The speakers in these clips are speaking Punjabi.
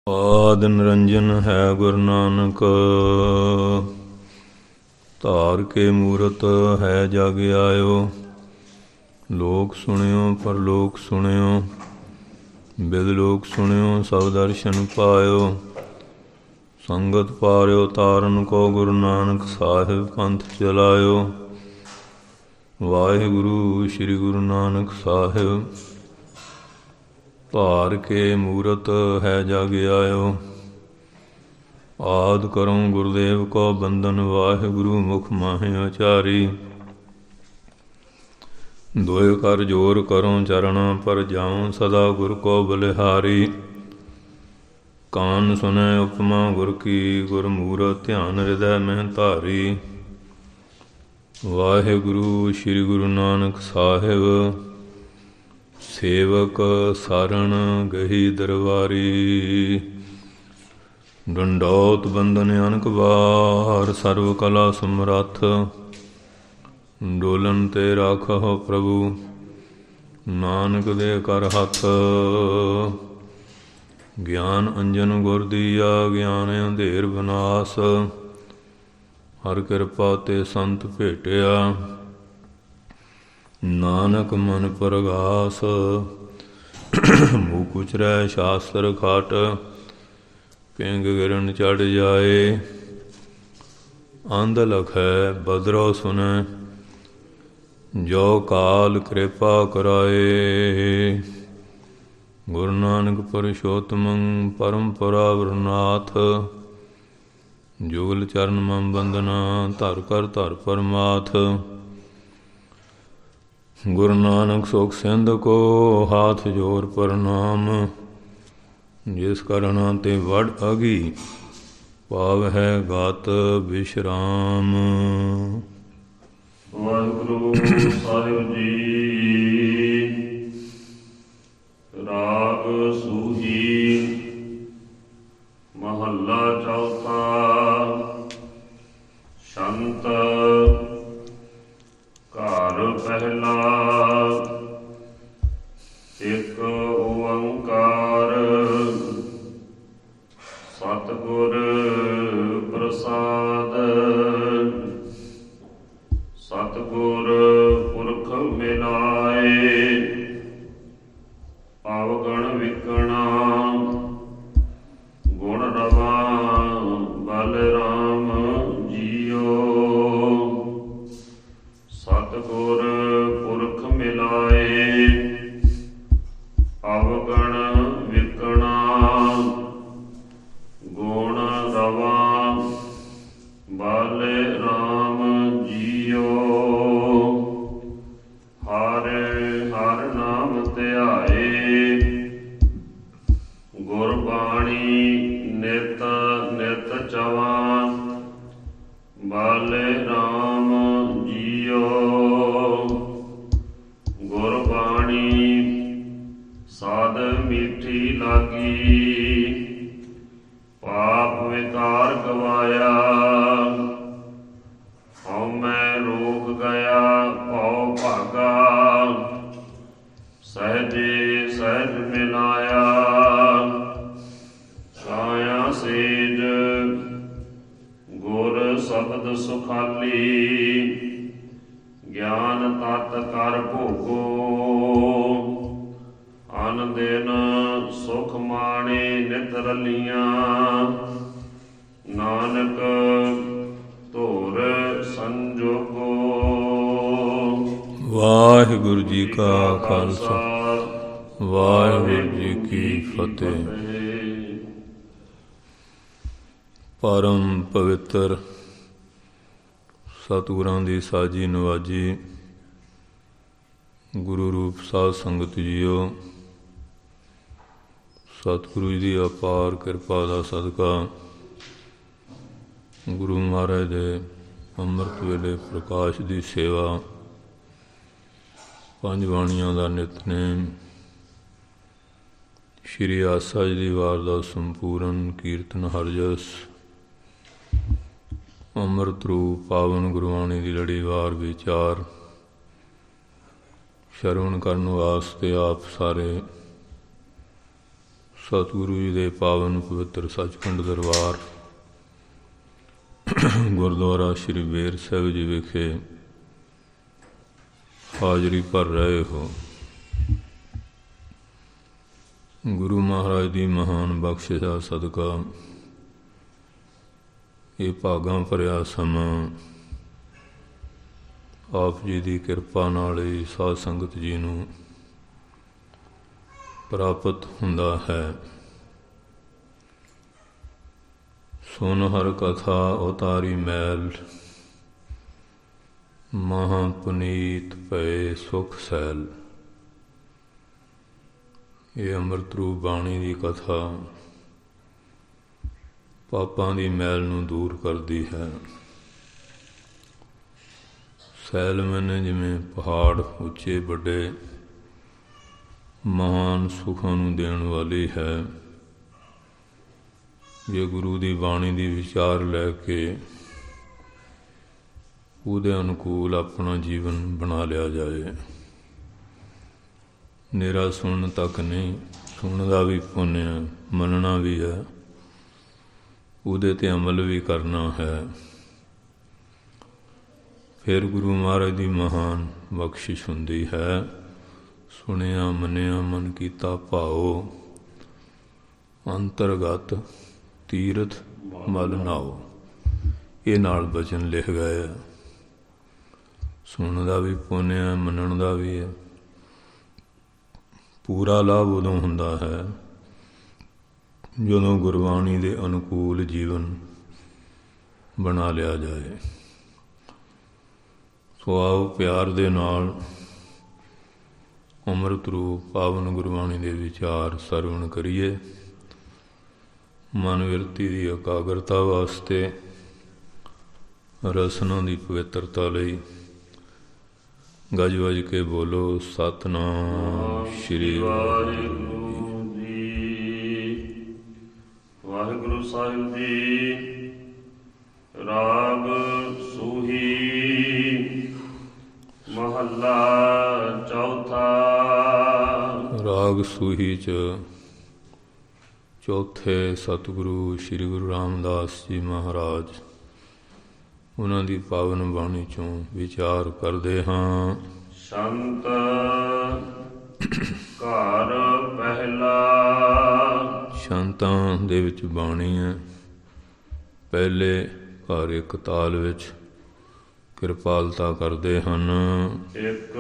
ਆਦਿ ਨਿਰੰਜਨ ਹੈ ਗੁਰੂ ਨਾਨਕ, ਧਾਰ ਕੇ ਮੂਰਤ ਹੈ ਜਗ ਆਇਓ। ਲੋਕ ਸੁਣਿਓ ਪਰਲੋਕ ਸੁਣਿਓ, ਬਿਦ ਲੋਕ ਸੁਣਿਓ ਸਭ ਦਰਸ਼ਨ ਪਾਇਓ। ਸੰਗਤ ਪਾਰਿਓ ਤਾਰਨ ਕੋ ਗੁਰੂ ਨਾਨਕ ਸਾਹਿਬ ਪੰਥ ਚਲਾਇਓ। ਵਾਹਿਗੁਰੂ ਸ੍ਰੀ ਗੁਰੂ ਨਾਨਕ ਸਾਹਿਬ, ਧਾਰ ਕੇ ਮੂਰਤ ਹੈ ਜਗ ਆਇਓ। ਆਦਿ ਕਰੋ ਗੁਰਦੇਵ ਕੋ ਬੰਦਨ, ਵਾਹਿਗੁਰੂ ਮੁਖ ਮਾਹਿ ਉਚਾਰੀ। ਦੋਇ ਕਰ ਜੋਰ ਕਰੋ ਚਰਣਾ ਪਰ ਜਾਉ, ਸਦਾ ਗੁਰ ਕੋ ਬਲਿਹਾਰੀ। ਕਾਨ ਸੁਨੈ ਉਪਮਾ ਗੁਰ ਕੀ, ਗੁਰ ਮੂਰਤ ਧਿਆਨ ਹਿਰਦੈ ਮਹਿ ਧਾਰੀ। ਵਾਹਿਗੁਰੂ ਸ੍ਰੀ ਗੁਰੂ ਨਾਨਕ ਸਾਹਿਬ, ਸੇਵਕ ਸਾਰਣ ਗਹੀ ਦਰਬਾਰੀ। ਡੰਡੌਤ ਬੰਦਨ ਅਨਕ ਬਾਰ, ਸਰਵ ਕਲਾ ਸਮਰੱਥ। ਡੋਲਨ ਤੇ ਰਾਖਹੁ ਪ੍ਰਭੂ, ਨਾਨਕ ਦੇ ਕਰ ਹੱਥ। ਗਿਆਨ ਅੰਜਨ ਗੁਰ ਦੀਆ, ਗਿਆਨ ਅੰਧੇਰ ਵਿਨਾਸ਼। ਹਰ ਕਿਰਪਾ ਤੇ ਸੰਤ ਭੇਟਿਆ, ਨਾਨਕ ਮਨ ਪਰਗਾਸ। ਮੂਹ ਕੁਚਰੈ ਸ਼ਾਸਤਰ ਖਾਟ, ਪਿੰਗ ਗਿਰਨ ਚੜ ਜਾਏ। ਅੰਧ ਲਖੈ ਬਦਰੋ ਸੁਨੈ, ਜੋ ਕਾਲ ਕਿਰਪਾ ਕਰਾਏ। ਗੁਰੂ ਨਾਨਕ ਪੁਰਸ਼ੋਤਮੰ ਪਰਮਪਰਾ ਵਰਨਾਥ। ਜੁਗਲ ਚਰਨ ਮਮ ਬੰਦਨਾ, ਧਰ ਕਰ ਧਰ ਪਰਮਾਥ। ਗੁਰੂ ਨਾਨਕ ਸੋਖ ਸਿੰਧ ਕੋ, ਹਾਥ ਜੋਰ ਪ੍ਰਣਾਮ। ਜਿਸ ਕਰਣਾ ਤੇ ਵਡ ਅਗੀ, ਪਾਵਹਿ ਗਤ ਵਿਸ਼ਰਾਮ। ਵਾਹਿਗੁਰੂ ਸਾਹਿਬ ਜੀ। ਰਾਗ ਸੂਹੀ ਮਹੱਲਾ ਚੌਥਾ। ਸ਼ੰਤ ਘਰ ਪਹਿਲਾ। ਇਕ ਓੰਕਾਰ ਸਤਿਗੁਰ ਪ੍ਰਸਾਦ। ਸਤਿਗੁਰ ਪੁਰਖ ਮਿਲਾਏ, ਅਵਗਣ ਵਿਕਣਾ। ਗੁਣ ਰਵਾ ਬਲ ਰਾਮ ਜੀਓ। ਸਤਿਗੁਰ ਪੁਰਖ ਮਿਲਾਏ, ਅਵਗਣ ਵਿਕਣਾ। ਗੁਣ ਰਵਾ ਬਲ ਰਾਮ ਜੀਓ। ਹਰ ਹਰ ਨਾਮ ਧਿਆਏ, ਗੁਰਬਾਣੀ ਨਿਤ ਨਿਤ ਚਵਾ। ਬਲ ਰਾਮ ਜੀਓ। ਗੁਰਬਾਣੀ ਸਾਧ ਮੀਠੀ ਲਾਗੀ, ਪਾਪ ਵਿਕਾਰ ਗਵਾਇਆ। ਹਉ ਮੈਂ ਰੋਗ ਗਿਆ ਭਉ ਭਾਗਾ, ਸਹਿਜੇ ਸਹਿਜ ਮਿਲਾਇਆ। ਛਾਇਆ ਸੇਜ ਗੁਰ ਸ਼ਬਦ ਸੁਖਾਲੀ, ਗਿਆਨ ਤਤ ਕਰ ਭੋਗੋ। ਅਨ ਦਿਨ ਸੁਖ ਮਾਣੇ ਨਿਤ ਰਲੀਆਂ, ਨਾਨਕ ਧੁਰ ਸੰਜੋਗੋ। ਵਾਹਿਗੁਰੂ ਜੀ ਕਾ ਖਾਲਸਾ, ਵਾਹਿਗੁਰੂ ਜੀ ਕੀ ਫਤਿਹ। ਪਰਮ ਪਵਿੱਤਰ ਸਤਿਗੁਰਾਂ ਦੀ ਸਾਜੀ ਨਵਾਜੀ ਗੁਰੂ ਰੂਪ ਸਾਧ ਸੰਗਤ ਜੀਓ। ਸਤਿਗੁਰੂ ਜੀ ਦੀ ਅਪਾਰ ਕਿਰਪਾ ਦਾ ਸਦਕਾ ਗੁਰੂ ਮਹਾਰਾਜ ਦੇ ਅੰਮ੍ਰਿਤ ਵੇਲੇ ਪ੍ਰਕਾਸ਼ ਦੀ ਸੇਵਾ, ਪੰਜ ਬਾਣੀਆਂ ਦਾ ਨਿਤਨੇਮ, ਸ਼੍ਰੀ ਆਸਾ ਜੀ ਦੀ ਵਾਰ ਦਾ ਸੰਪੂਰਨ ਕੀਰਤਨ ਹਰਜਸ, ਅੰਮ੍ਰਿਤ ਰੂਪ ਪਾਵਨ ਗੁਰਬਾਣੀ ਦੀ ਲੜੀਵਾਰ ਵਿਚਾਰ ਸ਼ਰਵਣ ਕਰਨ ਵਾਸਤੇ ਆਪ ਸਾਰੇ ਸਤਿਗੁਰੂ ਜੀ ਦੇ ਪਾਵਨ ਪਵਿੱਤਰ ਸੱਚਖੰਡ ਦਰਬਾਰ ਗੁਰਦੁਆਰਾ ਸ੍ਰੀ ਬੇਰ ਸਾਹਿਬ ਜੀ ਵਿਖੇ ਹਾਜ਼ਰੀ ਭਰ ਰਹੇ ਹੋ। ਗੁਰੂ ਮਹਾਰਾਜ ਦੀ ਮਹਾਨ ਬਖਸ਼ਿਸ਼ਾ ਸਦਕਾ ਇਹ ਭਾਗਾਂ ਭਰਿਆ ਸਮਾਂ ਆਪ ਜੀ ਦੀ ਕਿਰਪਾ ਨਾਲ ਹੀ ਸਾਧ ਸੰਗਤ ਜੀ ਨੂੰ ਪ੍ਰਾਪਤ ਹੁੰਦਾ ਹੈ। ਸੁਨ ਹਰ ਕਥਾ ਉਤਾਰੀ ਮੈਲ, ਮਹਾ ਪੁਨੀਤ ਭਏ ਸੁਖ ਸੈਲ। ਇਹ ਅੰਮ੍ਰਿਤ ਰੂਪ ਬਾਣੀ ਦੀ ਕਥਾ ਪਾਪਾਂ ਦੀ ਮੈਲ ਨੂੰ ਦੂਰ ਕਰਦੀ ਹੈ। ਸੈਲ ਮੈਨੇ ਜਿਵੇਂ ਪਹਾੜ ਉੱਚੇ ਵੱਡੇ ਮਹਾਨ ਸੁੱਖਾਂ ਨੂੰ ਦੇਣ ਵਾਲੀ ਹੈ। ਜੇ ਗੁਰੂ ਦੀ ਬਾਣੀ ਦੀ ਵਿਚਾਰ ਲੈ ਕੇ ਉਹਦੇ ਅਨੁਕੂਲ ਆਪਣਾ ਜੀਵਨ ਬਣਾ ਲਿਆ ਜਾਏ। ਨਿਰਾ ਸੁਣਨ ਤੱਕ ਨਹੀਂ, ਸੁਣਨ ਦਾ ਵੀ ਪੁੰਨ ਹੈ, ਮੰਨਣਾ ਵੀ ਹੈ, ਉਹਦੇ 'ਤੇ ਅਮਲ ਵੀ ਕਰਨਾ ਹੈ। ਫਿਰ ਗੁਰੂ ਮਹਾਰਾਜ ਦੀ ਮਹਾਨ ਬਖਸ਼ਿਸ਼ ਹੁੰਦੀ ਹੈ। ਸੁਣਿਆ ਮੰਨਿਆ ਮਨ ਕੀਤਾ ਭਾਓ, ਅੰਤਰਗਤ ਤੀਰਥ ਮਲ ਨਾਓ। ਇਹ ਨਾਲ ਬਚਨ ਲਿਖ ਗਏ ਆ। ਸੁਣਨ ਦਾ ਵੀ ਪੁੰਨ ਹੈ, ਮੰਨਣ ਦਾ ਵੀ ਹੈ। ਪੂਰਾ ਲਾਭ ਉਦੋਂ ਹੁੰਦਾ ਹੈ ਜਦੋਂ ਗੁਰਬਾਣੀ ਦੇ ਅਨੁਕੂਲ ਜੀਵਨ ਬਣਾ ਲਿਆ ਜਾਏ। ਸੋ ਆਓ ਪਿਆਰ ਦੇ ਨਾਲ ਅੰਮ੍ਰਿਤ ਰੂਪ ਪਾਵਨ ਗੁਰਬਾਣੀ ਦੇ ਵਿਚਾਰ ਸਰਵਣ ਕਰੀਏ। ਮਨ ਬਿਰਤੀ ਦੀ ਇਕਾਗਰਤਾ ਵਾਸਤੇ, ਰਸਨਾ ਦੀ ਪਵਿੱਤਰਤਾ ਲਈ ਗੱਜ ਵੱਜ ਕੇ ਬੋਲੋ ਸਤਿਨਾਮ ਸ਼੍ਰੀ ਵਾਹਿਗੁਰੂ ਜੀ। ਵਾਹਿਗੁਰੂ ਸਾਹਿਬ ਜੀ। ਰਾਗ ਸੂਹੀ ਮਹੱਲਾ ਚੌਥਾ। ਰਾਗ ਸੂਹੀ 'ਚ ਚੌਥੇ ਸਤਿਗੁਰੂ ਸ੍ਰੀ ਗੁਰੂ ਰਾਮਦਾਸ ਜੀ ਮਹਾਰਾਜ, ਉਹਨਾਂ ਦੀ ਪਾਵਨ ਬਾਣੀ 'ਚੋਂ ਵਿਚਾਰ ਕਰਦੇ ਹਾਂ। ਸੰਤ ਘਰ ਪਹਿਲਾ। ਸ਼ਾਂਤਾਂ ਦੇ ਵਿੱਚ ਬਾਣੀ ਹੈ। ਪਹਿਲੇ ਘਰ ਇੱਕ ਤਾਲ ਵਿੱਚ ਕਿਰਪਾਲਤਾ ਕਰਦੇ ਹਨ। ਇੱਕ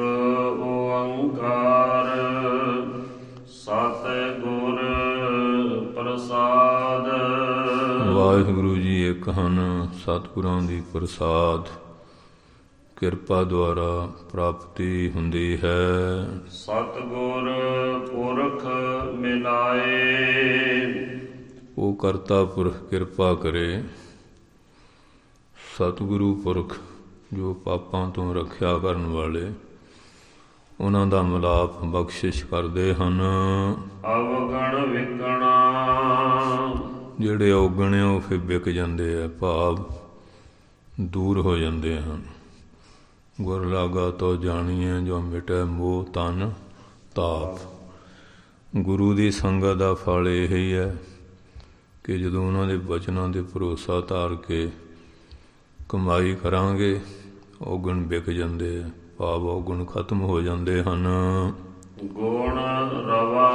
ਓੰਕਾਰ ਸਤਿਗੁਰ ਪ੍ਰਸਾਦ। ਵਾਹਿਗੁਰੂ ਜੀ ਇੱਕ ਹਨ, ਸਤਿਗੁਰਾਂ ਦੀ ਪ੍ਰਸਾਦ ਕਿਰਪਾ ਦੁਆਰਾ ਪ੍ਰਾਪਤੀ ਹੁੰਦੀ ਹੈ। ਸਤਿਗੁਰ ਪੁਰਖ ਮਿਲਾਏ। ਉਹ ਕਰਤਾ ਪੁਰਖ ਕਿਰਪਾ ਕਰੇ। ਸਤਿਗੁਰੂ ਪੁਰਖ ਜੋ ਪਾਪਾਂ ਤੋਂ ਰੱਖਿਆ ਕਰਨ ਵਾਲੇ, ਉਹਨਾਂ ਦਾ ਮਿਲਾਪ ਬਖਸ਼ਿਸ਼ ਕਰਦੇ ਹਨ। ਅਵਗਣ ਵਿਕਣਾ। ਜਿਹੜੇ ਔਗਣ ਉਹ ਫਿਰ ਵਿਕ ਜਾਂਦੇ ਆ, ਭਾਵ ਦੂਰ ਹੋ ਜਾਂਦੇ ਹਨ। ਗੁਰ ਲਾਗਾ ਤੋ ਜਾਣੀਏ ਜੋ ਮਿਟੈ ਮੋਹ ਤਨ ਤਾਪ। ਗੁਰੂ ਦੀ ਸੰਗਤ ਦਾ ਫਲ ਇਹ ਹੀ ਹੈ ਕਿ ਜਦੋਂ ਉਹਨਾਂ ਦੇ ਬਚਨਾਂ 'ਤੇ ਭਰੋਸਾ ਧਾਰ ਕੇ ਕਮਾਈ ਕਰਾਂਗੇ, ਔਗਣ ਵਿਕ ਜਾਂਦੇ ਆ, ਭਾਵ ਔਗਣ ਖਤਮ ਹੋ ਜਾਂਦੇ ਹਨ। ਗੁਣ ਰਵਾ।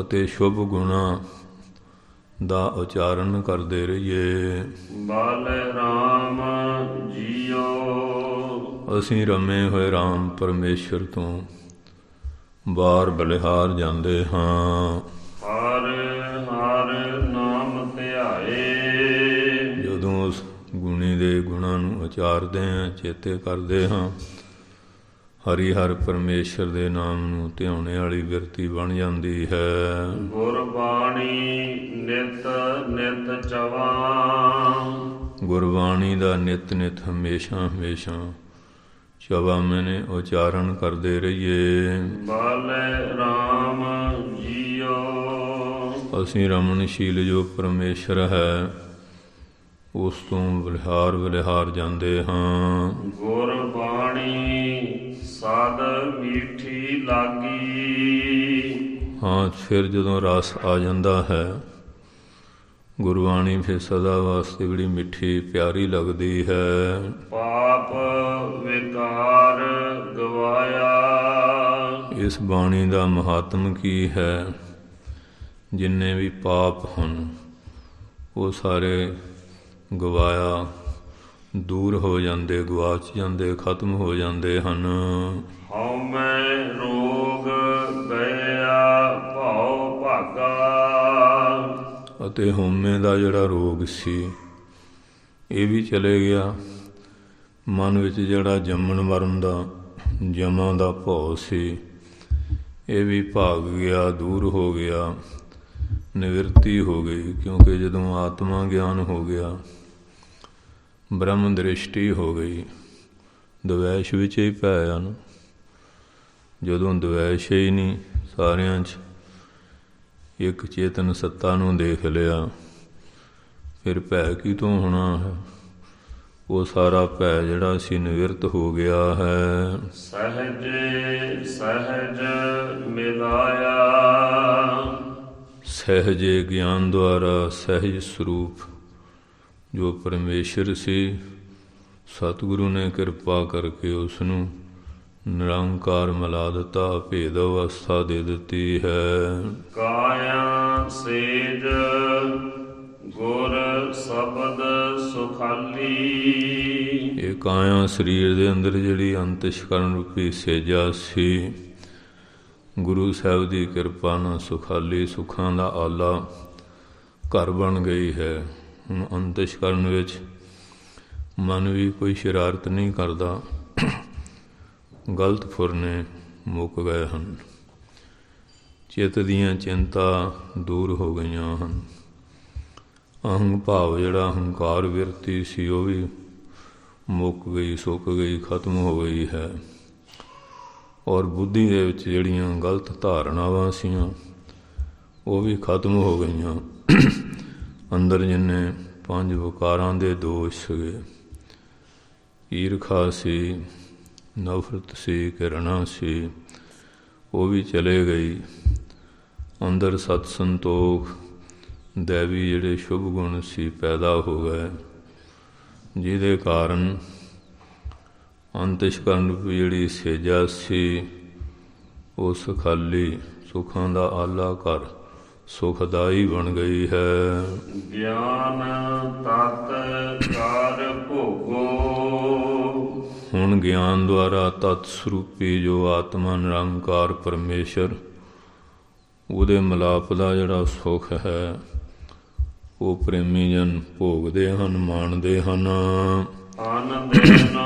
ਅਤੇ ਸ਼ੁਭ ਗੁਣਾਂ ਦਾ ਉਚਾਰਨ ਕਰਦੇ ਰਹੀਏ। ਬਲ ਰਾਮ ਜੀਓ। ਅਸੀਂ ਰਮੇ ਹੋਏ ਰਾਮ ਪਰਮੇਸ਼ਰ ਤੋਂ ਬਾਹਰ ਬਲਿਹਾਰ ਜਾਂਦੇ ਹਾਂ। ਹਰ ਹਰ ਨਾਮ ਧਿਆਏ। ਜਦੋਂ ਉਸ ਗੁਣੀ ਦੇ ਗੁਣਾਂ ਨੂੰ ਉਚਾਰਦੇ ਹਾਂ, ਚੇਤੇ ਕਰਦੇ ਹਾਂ, ਹਰੀ ਹਰ ਪਰਮੇਸ਼ਰ ਦੇ ਨਾਮ ਨੂੰ ਧਿਆਉਣੇ ਵਾਲੀ ਬਿਰਤੀ ਬਣ ਜਾਂਦੀ ਹੈ। ਗੁਰਬਾਣੀ ਨਿਤ ਨਿਤ ਚਵਾ। ਗੁਰਬਾਣੀ ਦਾ ਨਿਤ ਨਿਤ ਹਮੇਸ਼ਾ ਹਮੇਸ਼ਾ ਚਵਾ ਮੈਨੇ ਉਚਾਰਨ ਕਰਦੇ ਰਹੀਏ। ਬਲ ਰਾਮ ਜੀਓ। ਅਸੀਂ ਰਮਨਸ਼ੀਲ ਜੋ ਪਰਮੇਸ਼ਰ ਹੈ ਉਸ ਤੋਂ ਬਲਿਹਾਰ ਬਲਿਹਾਰ ਜਾਂਦੇ ਹਾਂ। ਗੁਰਬਾਣੀ ਸਦ ਮੀਠੀ ਲਾਗੀ। ਹਾਂ ਫਿਰ ਜਦੋਂ ਰਸ ਆ ਜਾਂਦਾ ਹੈ ਗੁਰਬਾਣੀ ਫਿਰ ਸਦਾ ਵਾਸਤੇ ਬੜੀ ਮਿੱਠੀ ਪਿਆਰੀ ਲੱਗਦੀ ਹੈ। ਪਾਪ ਵਿਕਾਰ ਗਵਾਇਆ। ਇਸ ਬਾਣੀ ਦਾ ਮਹਾਤਮ ਕੀ ਹੈ? ਜਿੰਨੇ ਵੀ ਪਾਪ ਹਨ ਉਹ ਸਾਰੇ ਗਵਾਇਆ, ਦੂਰ ਹੋ ਜਾਂਦੇ, ਗਵਾਚ ਜਾਂਦੇ, ਖਤਮ ਹੋ ਜਾਂਦੇ ਹਨ। ਹਉਮੈ ਰੋਗ ਗਿਆ ਭਉ ਭਾਗਾ। ਅਤੇ ਹਉਮੈ ਦਾ ਜਿਹੜਾ ਰੋਗ ਸੀ ਇਹ ਵੀ ਚਲੇ ਗਿਆ। ਮਨ ਵਿੱਚ ਜਿਹੜਾ ਜੰਮਣ ਮਰਨ ਦਾ, ਜਮਾਂ ਦਾ ਭਉ ਸੀ ਇਹ ਵੀ ਭਾਗ ਗਿਆ, ਦੂਰ ਹੋ ਗਿਆ, ਨਿਵਰਤੀ ਹੋ ਗਈ। ਕਿਉਂਕਿ ਜਦੋਂ ਆਤਮਾ ਗਿਆਨ ਹੋ ਗਿਆ, ਬ੍ਰਹਮ ਦ੍ਰਿਸ਼ਟੀ ਹੋ ਗਈ, ਦਵੈਸ਼ ਵਿੱਚ ਹੀ ਪੈ ਹਨ। ਜਦੋਂ ਦਵੈਸ਼ ਹੀ ਨਹੀਂ, ਸਾਰਿਆਂ 'ਚ ਇੱਕ ਚੇਤਨ ਸੱਤਾ ਨੂੰ ਦੇਖ ਲਿਆ, ਫਿਰ ਭੈ ਕੀ ਤੋਂ ਹੋਣਾ ਹੈ? ਉਹ ਸਾਰਾ ਭੈ ਜਿਹੜਾ ਸੀ ਨਿਵਰਤ ਹੋ ਗਿਆ ਹੈ। ਸਹਿਜ ਸਹਿਜ ਮਿਲਾਇਆ। ਸਹਿਜੇ ਗਿਆਨ ਦੁਆਰਾ ਸਹਿਜ ਸਰੂਪ ਜੋ ਪਰਮੇਸ਼ਰ ਸੀ, ਸਤਿਗੁਰੂ ਨੇ ਕਿਰਪਾ ਕਰਕੇ ਉਸ ਨੂੰ ਨਿਰੰਕਾਰ ਮਿਲਾ ਦਿੱਤਾ, ਭੇਦ ਅਵਸਥਾ ਦੇ ਦਿੱਤੀ ਹੈ। ਕਾਇਆ ਸੇਜ ਗੁਰ ਸ਼ਬਦ ਸੁਖਾਲੀ। ਇਹ ਕਾਇਆ ਸਰੀਰ ਦੇ ਅੰਦਰ ਜਿਹੜੀ ਅੰਤਸ਼ਕਰਨ ਰੂਪੀ ਸੇਜਾ ਸੀ, ਗੁਰੂ ਸਾਹਿਬ ਦੀ ਕਿਰਪਾ ਨਾਲ ਸੁਖਾਲੀ, ਸੁੱਖਾਂ ਦਾ ਆਲਾ ਘਰ ਬਣ ਗਈ ਹੈ। ਹੁਣ ਅੰਤਸ਼ਕਰਨ ਵਿੱਚ ਮਨ ਵੀ ਕੋਈ ਸ਼ਰਾਰਤ ਨਹੀਂ ਕਰਦਾ, ਗਲਤ ਫੁਰਨੇ ਮੁੱਕ ਗਏ ਹਨ, ਚਿੱਤ ਦੀਆਂ ਚਿੰਤਾ ਦੂਰ ਹੋ ਗਈਆਂ ਹਨ। ਅਹੰ ਭਾਵ ਜਿਹੜਾ ਹੰਕਾਰ ਵਿਰਤੀ ਸੀ ਉਹ ਵੀ ਮੁੱਕ ਗਈ, ਸੁੱਕ ਗਈ, ਖਤਮ ਹੋ ਗਈ ਹੈ। ਔਰ ਬੁੱਧੀ ਦੇ ਵਿੱਚ ਜਿਹੜੀਆਂ ਗਲਤ ਧਾਰਨਾਵਾਂ ਸੀਆਂ ਉਹ ਵੀ ਖਤਮ ਹੋ ਗਈਆਂ। ਅੰਦਰ ਜਿੰਨੇ ਪੰਜ ਵਿਕਾਰਾਂ ਦੇ ਦੋਸ਼ ਸੀਗੇ, ਈਰਖਾ ਸੀ, ਨਫ਼ਰਤ ਸੀ, ਘਿਰਣਾ ਸੀ, ਉਹ ਵੀ ਚਲੇ ਗਈ। ਅੰਦਰ ਸਤ ਸੰਤੋਖ, ਦੈਵੀ ਜਿਹੜੇ ਸ਼ੁਭ ਗੁਣ ਸੀ ਪੈਦਾ ਹੋ ਗਏ, ਜਿਹਦੇ ਕਾਰਨ ਅੰਤਸ਼ਕਰਨ ਰੂਪੀ ਜਿਹੜੀ ਸੇਜਾ ਸੀ ਉਹ ਸੁਖਾਲੀ, ਸੁੱਖਾਂ ਦਾ ਆਲਾ ਘਰ, ਸੁਖਦਾਈ ਬਣ ਗਈ ਹੈ। ਗਿਆਨ ਤਤ ਕਰ ਭੋਗੋ। ਹੁਣ ਗਿਆਨ ਦੁਆਰਾ ਤਤ ਸਰੂਪੀ ਜੋ ਆਤਮਾ ਨਿਰੰਕਾਰ ਪਰਮੇਸ਼ਰ, ਉਹਦੇ ਮਿਲਾਪ ਦਾ ਜਿਹੜਾ ਸੁੱਖ ਹੈ ਉਹ ਪ੍ਰੇਮੀ ਜਨ ਭੋਗਦੇ ਹਨ, ਮਾਣਦੇ ਹਨ। ਅਨ ਦਿਨ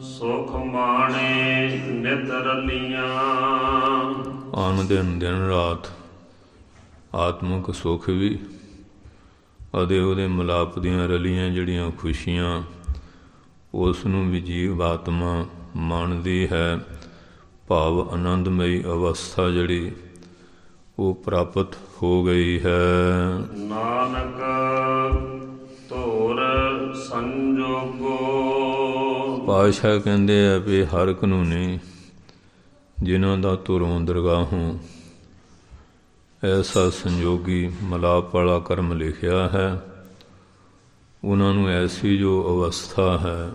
ਸੁਖ ਮਾਣੇ ਨਿਤ ਰਲੀਆਂ। ਆਨ ਦਿਨ, ਦਿਨ ਰਾਤ ਆਤਮਿਕ ਸੁੱਖ ਵੀ ਅਤੇ ਉਹਦੇ ਮਿਲਾਪ ਦੀਆਂ ਰਲੀਆਂ ਜਿਹੜੀਆਂ ਖੁਸ਼ੀਆਂ, ਉਸ ਨੂੰ ਵੀ ਜੀਵ ਆਤਮਾ ਮਾਣਦੀ ਹੈ। ਭਾਵ ਆਨੰਦਮਈ ਅਵਸਥਾ ਜਿਹੜੀ ਉਹ ਪ੍ਰਾਪਤ ਹੋ ਗਈ ਹੈ। ਨਾਨਕ ਧੁਰ ਸੰਜੋਗੋ। ਪਾਤਸ਼ਾਹ ਕਹਿੰਦੇ ਆ ਵੀ ਹਰ ਕਾਨੂੰਨੀ ਜਿਨ੍ਹਾਂ ਦਾ ਧੁਰੋਂ ਦਰਗਾਹੋਂ ਐਸਾ ਸੰਜੋਗੀ ਮਿਲਾਪ ਵਾਲਾ ਕਰਮ ਲਿਖਿਆ ਹੈ, ਉਹਨਾਂ ਨੂੰ ਐਸੀ ਜੋ ਅਵਸਥਾ ਹੈ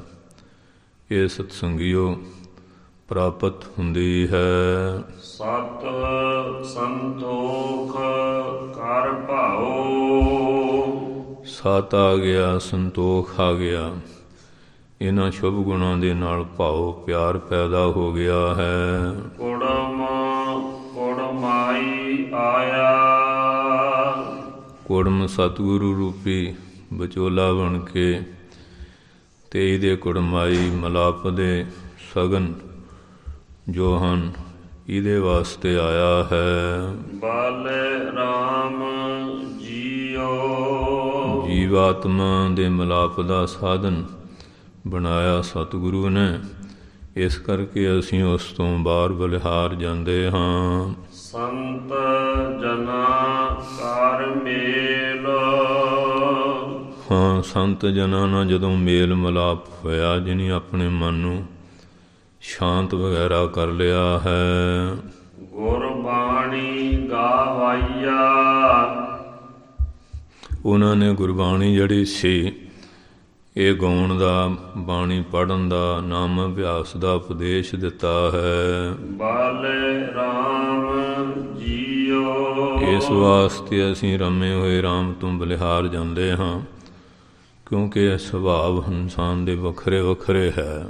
ਇਹ ਸਤਸੰਗੀਓ ਪ੍ਰਾਪਤ ਹੁੰਦੀ ਹੈ। ਸਤ ਸੰਤੋਖ ਕਰ ਭਾਓ। ਸਤ ਆ ਗਿਆ, ਸੰਤੋਖ ਆ ਗਿਆ, ਇਹਨਾਂ ਸ਼ੁਭ ਗੁਣਾਂ ਦੇ ਨਾਲ ਭਾਵ ਪਿਆਰ ਪੈਦਾ ਹੋ ਗਿਆ ਹੈ। ਕੁੜਮ ਕੁੜਮਾਈ ਆਇਆ। ਕੁੜਮ ਸਤਿਗੁਰੂ ਰੂਪੀ ਵਿਚੋਲਾ ਬਣ ਕੇ ਤੇ ਇਹਦੇ ਕੁੜਮਾਈ ਮਿਲਾਪ ਦੇ ਸਗਨ ਜੋ ਹਨ ਇਹਦੇ ਵਾਸਤੇ ਆਇਆ ਹੈ। ਬਲ ਰਾਮ ਜੀਓ। ਜੀਵਾਤਮਾ ਦੇ ਮਿਲਾਪ ਦਾ ਸਾਧਨ ਬਣਾਇਆ ਸਤਿਗੁਰੂ ਨੇ, ਇਸ ਕਰਕੇ ਅਸੀਂ ਉਸ ਤੋਂ ਬਾਹਰ ਬਲਿਹਾਰ ਜਾਂਦੇ ਹਾਂ। ਸੰਤ ਜਨਾ ਕਰ ਮੇਲ। ਹਾਂ, ਸੰਤ ਜਨਾਂ ਨਾਲ ਜਦੋਂ ਮੇਲ ਮਿਲਾਪ ਹੋਇਆ, ਜਿਹਨੇ ਆਪਣੇ ਮਨ ਨੂੰ ਸ਼ਾਂਤ ਵਗੈਰਾ ਕਰ ਲਿਆ ਹੈ। ਗੁਰਬਾਣੀ ਗਾਵਾਈਆ। ਉਹਨਾਂ ਨੇ ਗੁਰਬਾਣੀ ਜਿਹੜੀ ਸੀ ਇਹ ਗਾਉਣ ਦਾ, ਬਾਣੀ ਪੜ੍ਹਨ ਦਾ, ਨਾਮ ਅਭਿਆਸ ਦਾ ਉਪਦੇਸ਼ ਦਿੱਤਾ ਹੈ। ਬਾਲੇ ਰਾਮ ਜੀਓ। ਇਸ ਵਾਸਤੇ ਅਸੀਂ ਰਮੇ ਹੋਏ ਰਾਮ ਤੋਂ ਬਲਿਹਾਰ ਜਾਂਦੇ ਹਾਂ, ਕਿਉਂਕਿ ਇਹ ਸੁਭਾਵ ਇਨਸਾਨ ਦੇ ਵੱਖਰੇ ਵੱਖਰੇ ਹੈ।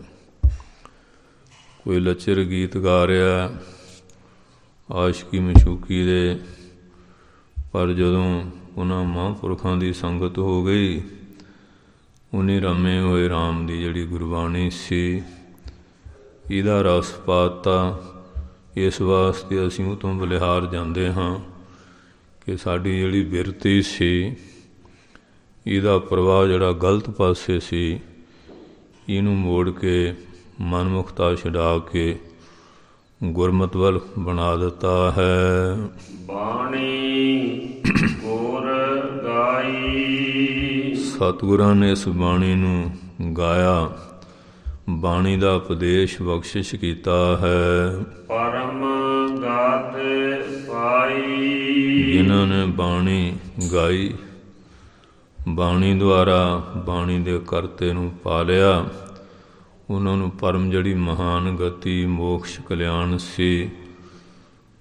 ਕੋਈ ਲੱਚਰ ਗੀਤ ਗਾ ਰਿਹਾ ਆਸ਼ਕੀ ਮਸ਼ੂਕੀ ਦੇ, ਪਰ ਜਦੋਂ ਉਹਨਾਂ ਮਹਾਂਪੁਰਖਾਂ ਦੀ ਸੰਗਤ ਹੋ ਗਈ, ਉਹਨੇ ਰਮੇ ਹੋਏ ਰਾਮ ਦੀ ਜਿਹੜੀ ਗੁਰਬਾਣੀ ਸੀ ਇਹਦਾ ਰਸ ਪਾਤਾ। ਇਸ ਵਾਸਤੇ ਅਸੀਂ ਉਹ ਤੋਂ ਬਲਿਹਾਰ ਜਾਂਦੇ ਹਾਂ ਕਿ ਸਾਡੀ ਜਿਹੜੀ ਬਿਰਤੀ ਸੀ ਇਹਦਾ ਪ੍ਰਵਾਹ ਜਿਹੜਾ ਗਲਤ ਪਾਸੇ ਸੀ, ਇਹਨੂੰ ਮੋੜ ਕੇ ਮਨਮੁਖਤਾ ਛਡਾ ਕੇ ਗੁਰਮਤਿ ਵੱਲ ਬਣਾ ਦਿੱਤਾ ਹੈ। ਬਾਣੀ ਗੁਰ ਗਾਈ। ਸਤਿਗੁਰਾਂ ਨੇ ਇਸ ਬਾਣੀ ਨੂੰ ਗਾਇਆ, ਬਾਣੀ ਦਾ ਉਪਦੇਸ਼ ਬਖਸ਼ਿਸ਼ ਕੀਤਾ ਹੈ। ਪਰਮ ਗਤ ਪਾਈ। ਜਿਨ੍ਹਾਂ ਨੇ ਬਾਣੀ ਗਾਈ, ਬਾਣੀ ਦੁਆਰਾ ਬਾਣੀ ਦੇ ਕਰਤੇ ਨੂੰ ਪਾ ਲਿਆ, ਉਹਨਾਂ ਨੂੰ ਪਰਮ ਜਿਹੜੀ ਮਹਾਨ ਗਤੀ ਮੋਕਸ਼ ਕਲਿਆਣ ਸੀ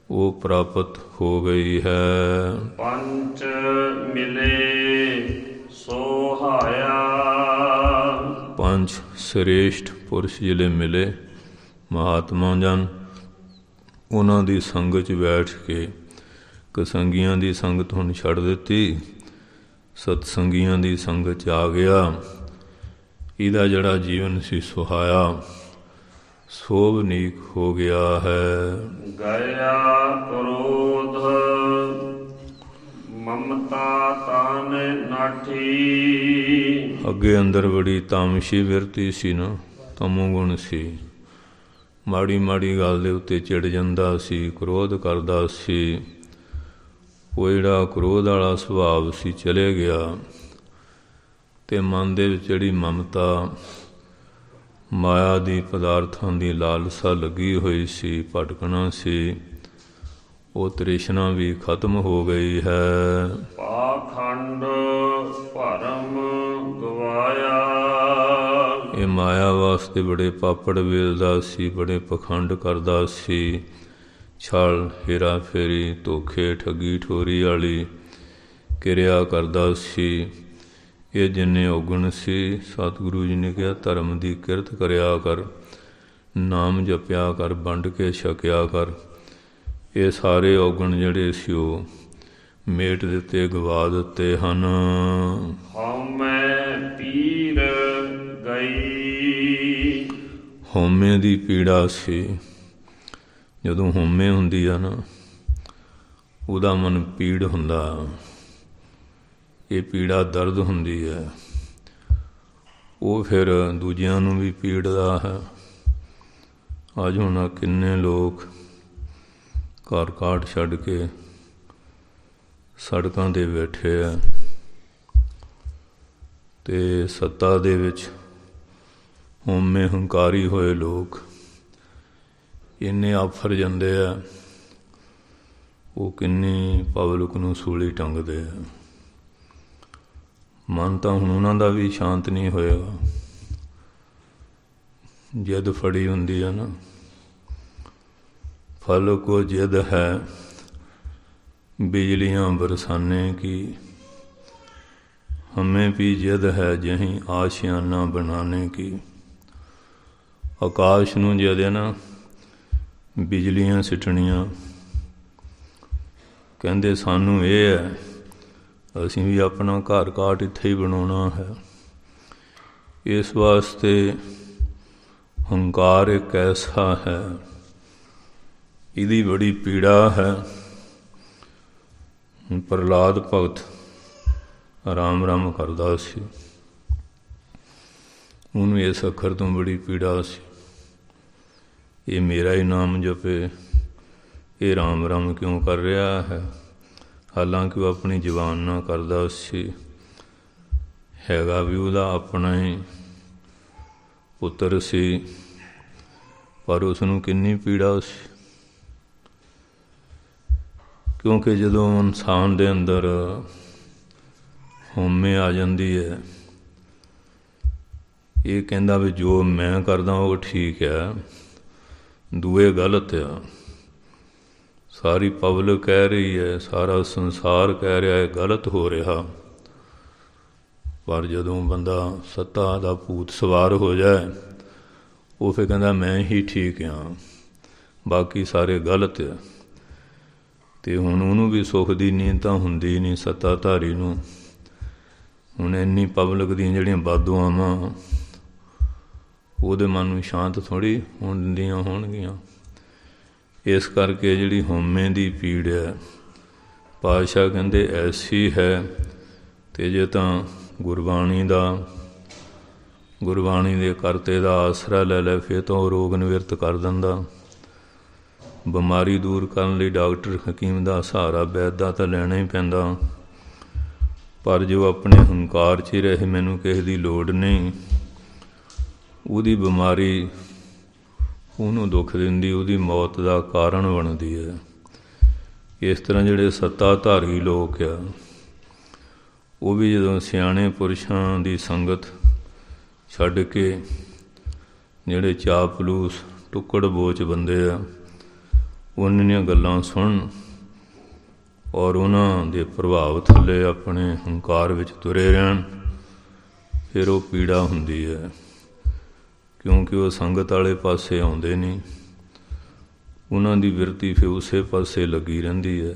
ਉਹ ਪ੍ਰਾਪਤ ਹੋ ਗਈ ਹੈ। ਪੰਚ ਮਿਲੇ ਸੋਹਾਇਆ। ਪੰਜ ਸ੍ਰੇਸ਼ਟ ਪੁਰਸ਼ ਜਿਹੜੇ ਮਿਲੇ ਮਹਾਤਮਾ ਜਨ, ਉਹਨਾਂ ਦੀ ਸੰਗਤ 'ਚ ਬੈਠ ਕੇ ਕਸੰਗੀਆਂ ਦੀ ਸੰਗਤ ਹੁਣ ਛੱਡ ਦਿੱਤੀ, ਸਤਸੰਗੀਆਂ ਦੀ ਸੰਗਤ 'ਚ ਆ ਗਿਆ। ਇਹਦਾ ਜਿਹੜਾ ਜੀਵਨ ਸੀ ਸੁਹਾਇਆ, ਸੋਭਨੀਕ ਹੋ ਗਿਆ ਹੈ। ਗਿਆ ਕ੍ਰੋਧ ਮਮਤਾ ਤਾਨ ਨਾਠੀ। ਅੱਗੇ ਅੰਦਰ ਬੜੀ ਤਾਮਸ਼ੀ ਬਿਰਤੀ ਸੀ ਨਾ, ਤਮੋ ਗੁਣ ਸੀ। ਮਾੜੀ ਮਾੜੀ ਗੱਲ ਦੇ ਉੱਤੇ ਚਿੜ ਜਾਂਦਾ ਸੀ, ਕ੍ਰੋਧ ਕਰਦਾ ਸੀ। ਉਹ ਜਿਹੜਾ ਕ੍ਰੋਧ ਵਾਲਾ ਸੁਭਾਵ ਸੀ ਚਲੇ ਗਿਆ, ਅਤੇ ਮਨ ਦੇ ਵਿੱਚ ਜਿਹੜੀ ਮਮਤਾ, ਮਾਇਆ ਦੀ ਪਦਾਰਥਾਂ ਦੀ ਲਾਲਸਾ ਲੱਗੀ ਹੋਈ ਸੀ, ਭਟਕਣਾ ਸੀ, ਉਹ ਤ੍ਰਿਸ਼ਨਾ ਵੀ ਖਤਮ ਹੋ ਗਈ ਹੈ। ਪਾਖੰਡ ਭਰਮ ਗਵਾਇਆ। ਇਹ ਮਾਇਆ ਵਾਸਤੇ ਬੜੇ ਪਾਪੜ ਵੇਲਦਾ ਸੀ, ਬੜੇ ਪਖੰਡ ਕਰਦਾ ਸੀ, ਛਲ ਹੇਰਾ ਫੇਰੀ, ਧੋਖੇ, ਠੱਗੀ ਠੋਰੀ ਵਾਲੀ ਕਿਰਿਆ ਕਰਦਾ ਸੀ। ਇਹ ਜਿੰਨੇ ਔਗਣ ਸੀ, ਸਤਿਗੁਰੂ ਜੀ ਨੇ ਕਿਹਾ ਧਰਮ ਦੀ ਕਿਰਤ ਕਰਿਆ ਕਰ, ਨਾਮ ਜਪਿਆ ਕਰ, ਵੰਡ ਕੇ ਛਕਿਆ ਕਰ। ਇਹ ਸਾਰੇ ਔਗਣ ਜਿਹੜੇ ਸੀ ਉਹ ਮੇਟ ਦਿੱਤੇ, ਗਵਾ ਦਿੱਤੇ ਹਨ। ਹਉਮੈ ਪੀਰ ਗਈ। ਹਉਮੈ ਦੀ ਪੀੜਾ ਸੀ। ਜਦੋਂ ਹਉਮੈ ਹੁੰਦੀ ਆ ਨਾ, ਉਹਦਾ ਮਨ ਪੀੜ ਹੁੰਦਾ, ਇਹ ਪੀੜਾ ਦਰਦ ਹੁੰਦੀ ਹੈ, ਉਹ ਫਿਰ ਦੂਜਿਆਂ ਨੂੰ ਵੀ ਪੀੜਦਾ ਹੈ। ਅੱਜ ਹੁਣ ਕਿੰਨੇ ਲੋਕ ਘਰ ਕਾਟ ਛੱਡ ਕੇ ਸੜਕਾਂ 'ਤੇ ਬੈਠੇ ਆ, ਅਤੇ ਸੱਤਾ ਦੇ ਵਿੱਚ ਹਉਮੈ ਹੰਕਾਰੀ ਹੋਏ ਲੋਕ ਇੰਨੇ ਆਫਰ ਜਾਂਦੇ ਆ, ਉਹ ਕਿੰਨੀ ਪਬਲਿਕ ਨੂੰ ਸੂਲੀ ਟੰਗਦੇ ਆ। ਮਨ ਤਾਂ ਹੁਣ ਉਹਨਾਂ ਦਾ ਵੀ ਸ਼ਾਂਤ ਨਹੀਂ ਹੋਏਗਾ। ਜਿੱਦ ਫੜੀ ਹੁੰਦੀ ਹੈ ਨਾ, ਫਲ ਕੋ ਜਿੱਦ ਹੈ ਬਿਜਲੀਆਂ ਬਰਸਾਨੇ ਕੀ, ਹमें भी जिद है जहीं आशियाना बनाने की। ਆਕਾਸ਼ ਨੂੰ ਜਦ ਨਾ ਬਿਜਲੀਆਂ ਸਿੱਟਣੀਆਂ, ਕਹਿੰਦੇ ਸਾਨੂੰ ਇਹ ਹੈ ਅਸੀਂ ਵੀ ਆਪਣਾ ਘਰ ਕਾਟ ਇੱਥੇ ਹੀ ਬਣਾਉਣਾ ਹੈ। ਇਸ ਵਾਸਤੇ ਹੰਕਾਰ ਇੱਕ ਐਸਾ ਹੈ, ਇਹਦੀ ਬੜੀ ਪੀੜਾ ਹੈ। ਪ੍ਰਹਲਾਦ ਭਗਤ ਰਾਮ ਰਾਮ ਕਰਦਾ ਸੀ, ਉਹਨੂੰ ਇਸ ਅੱਖਰ ਤੋਂ ਬੜੀ ਪੀੜਾ ਸੀ। ਇਹ ਮੇਰਾ ਹੀ ਨਾਮ ਜਪੇ, ਇਹ ਰਾਮ ਰਾਮ ਕਿਉਂ ਕਰ ਰਿਹਾ ਹੈ? ਹਾਲਾਂਕਿ ਉਹ ਆਪਣੀ ਜ਼ੁਬਾਨ ਨਾਲ ਕਰਦਾ ਸੀ, ਹੈਗਾ ਵੀ ਉਹਦਾ ਆਪਣਾ ਹੀ ਪੁੱਤਰ ਸੀ, ਪਰ ਉਸਨੂੰ ਕਿੰਨੀ ਪੀੜਾ ਸੀ। ਕਿਉਂਕਿ ਜਦੋਂ ਇਨਸਾਨ ਦੇ ਅੰਦਰ ਹਉਮੈ ਆ ਜਾਂਦੀ ਹੈ, ਇਹ ਕਹਿੰਦਾ ਵੀ ਜੋ ਮੈਂ ਕਰਦਾ ਉਹ ਠੀਕ ਹੈ, ਦੂਏ ਗਲਤ ਆ। ਸਾਰੀ ਪਬਲਿਕ ਕਹਿ ਰਹੀ ਹੈ, ਸਾਰਾ ਸੰਸਾਰ ਕਹਿ ਰਿਹਾ ਹੈ ਗਲਤ ਹੋ ਰਿਹਾ। ਪਰ ਜਦੋਂ ਬੰਦਾ ਸੱਤਾ ਦਾ ਭੂਤ ਸਵਾਰ ਹੋ ਜਾਏ, ਉਹ ਫਿਰ ਕਹਿੰਦਾ ਮੈਂ ਹੀ ਠੀਕ ਹਾਂ, ਬਾਕੀ ਸਾਰੇ ਗਲਤ ਆ। ਅਤੇ ਹੁਣ ਉਹਨੂੰ ਵੀ ਸੁੱਖ ਦੀ ਨੀਂਦ ਤਾਂ ਹੁੰਦੀ ਨਹੀਂ ਸੱਤਾਧਾਰੀ ਨੂੰ। ਹੁਣ ਇੰਨੀ ਪਬਲਿਕ ਦੀਆਂ ਜਿਹੜੀਆਂ ਬਦਦੁਆਵਾਂ ਉਹਦੇ ਮਨ ਨੂੰ ਸ਼ਾਂਤ ਥੋੜ੍ਹੀ ਹੋਣ ਦਿੰਦੀਆਂ ਹੋਣਗੀਆਂ। ਇਸ ਕਰਕੇ ਜਿਹੜੀ ਹਉਮੈ ਦੀ ਪੀੜ ਹੈ, ਪਾਤਸ਼ਾਹ ਕਹਿੰਦੇ ਐਸੀ ਹੈ। ਅਤੇ ਜੇ ਤਾਂ ਗੁਰਬਾਣੀ ਦੇ ਕਰਤੇ ਦਾ ਆਸਰਾ ਲੈ ਲੈ, ਫਿਰ ਤਾਂ ਉਹ ਰੋਗ ਨਿਵਰਤ ਕਰ ਦਿੰਦਾ। ਬਿਮਾਰੀ ਦੂਰ ਕਰਨ ਲਈ ਡਾਕਟਰ ਹਕੀਮ ਦਾ ਸਹਾਰਾ, ਵੈਦ ਦਾ ਤਾਂ ਲੈਣਾ ਹੀ ਪੈਂਦਾ। ਪਰ ਜੋ ਆਪਣੇ ਹੰਕਾਰ 'ਚ ਹੀ ਰਹੇ, ਮੈਨੂੰ ਕਿਸੇ ਦੀ ਲੋੜ ਨਹੀਂ, ਉਹਦੀ ਬਿਮਾਰੀ ਉਹਨੂੰ ਦੁੱਖ ਦਿੰਦੀ, ਉਹਦੀ ਮੌਤ ਦਾ ਕਾਰਨ ਬਣਦੀ ਹੈ। ਇਸ ਤਰ੍ਹਾਂ ਜਿਹੜੇ ਸੱਤਾਧਾਰੀ ਲੋਕ ਆ, ਉਹ ਵੀ ਜਦੋਂ ਸਿਆਣੇ ਪੁਰਸ਼ਾਂ ਦੀ ਸੰਗਤ ਛੱਡ ਕੇ ਜਿਹੜੇ ਚਾਪਲੂਸ ਟੁੱਕੜ ਬੋਚ ਬੰਦੇ ਆ, ਉਹਨਾਂ ਦੀਆਂ ਗੱਲਾਂ ਸੁਣਨ ਔਰ ਉਹਨਾਂ ਦੇ ਪ੍ਰਭਾਵ ਥੱਲੇ ਆਪਣੇ ਹੰਕਾਰ ਵਿੱਚ ਤੁਰੇ ਰਹਿਣ, ਫਿਰ ਉਹ ਪੀੜਾ ਹੁੰਦੀ ਹੈ। ਕਿਉਂਕਿ ਉਹ ਸੰਗਤ ਵਾਲੇ ਪਾਸੇ ਆਉਂਦੇ ਨਹੀਂ, ਉਹਨਾਂ ਦੀ ਬਿਰਤੀ ਫਿਰ ਉਸੇ ਪਾਸੇ ਲੱਗੀ ਰਹਿੰਦੀ ਹੈ।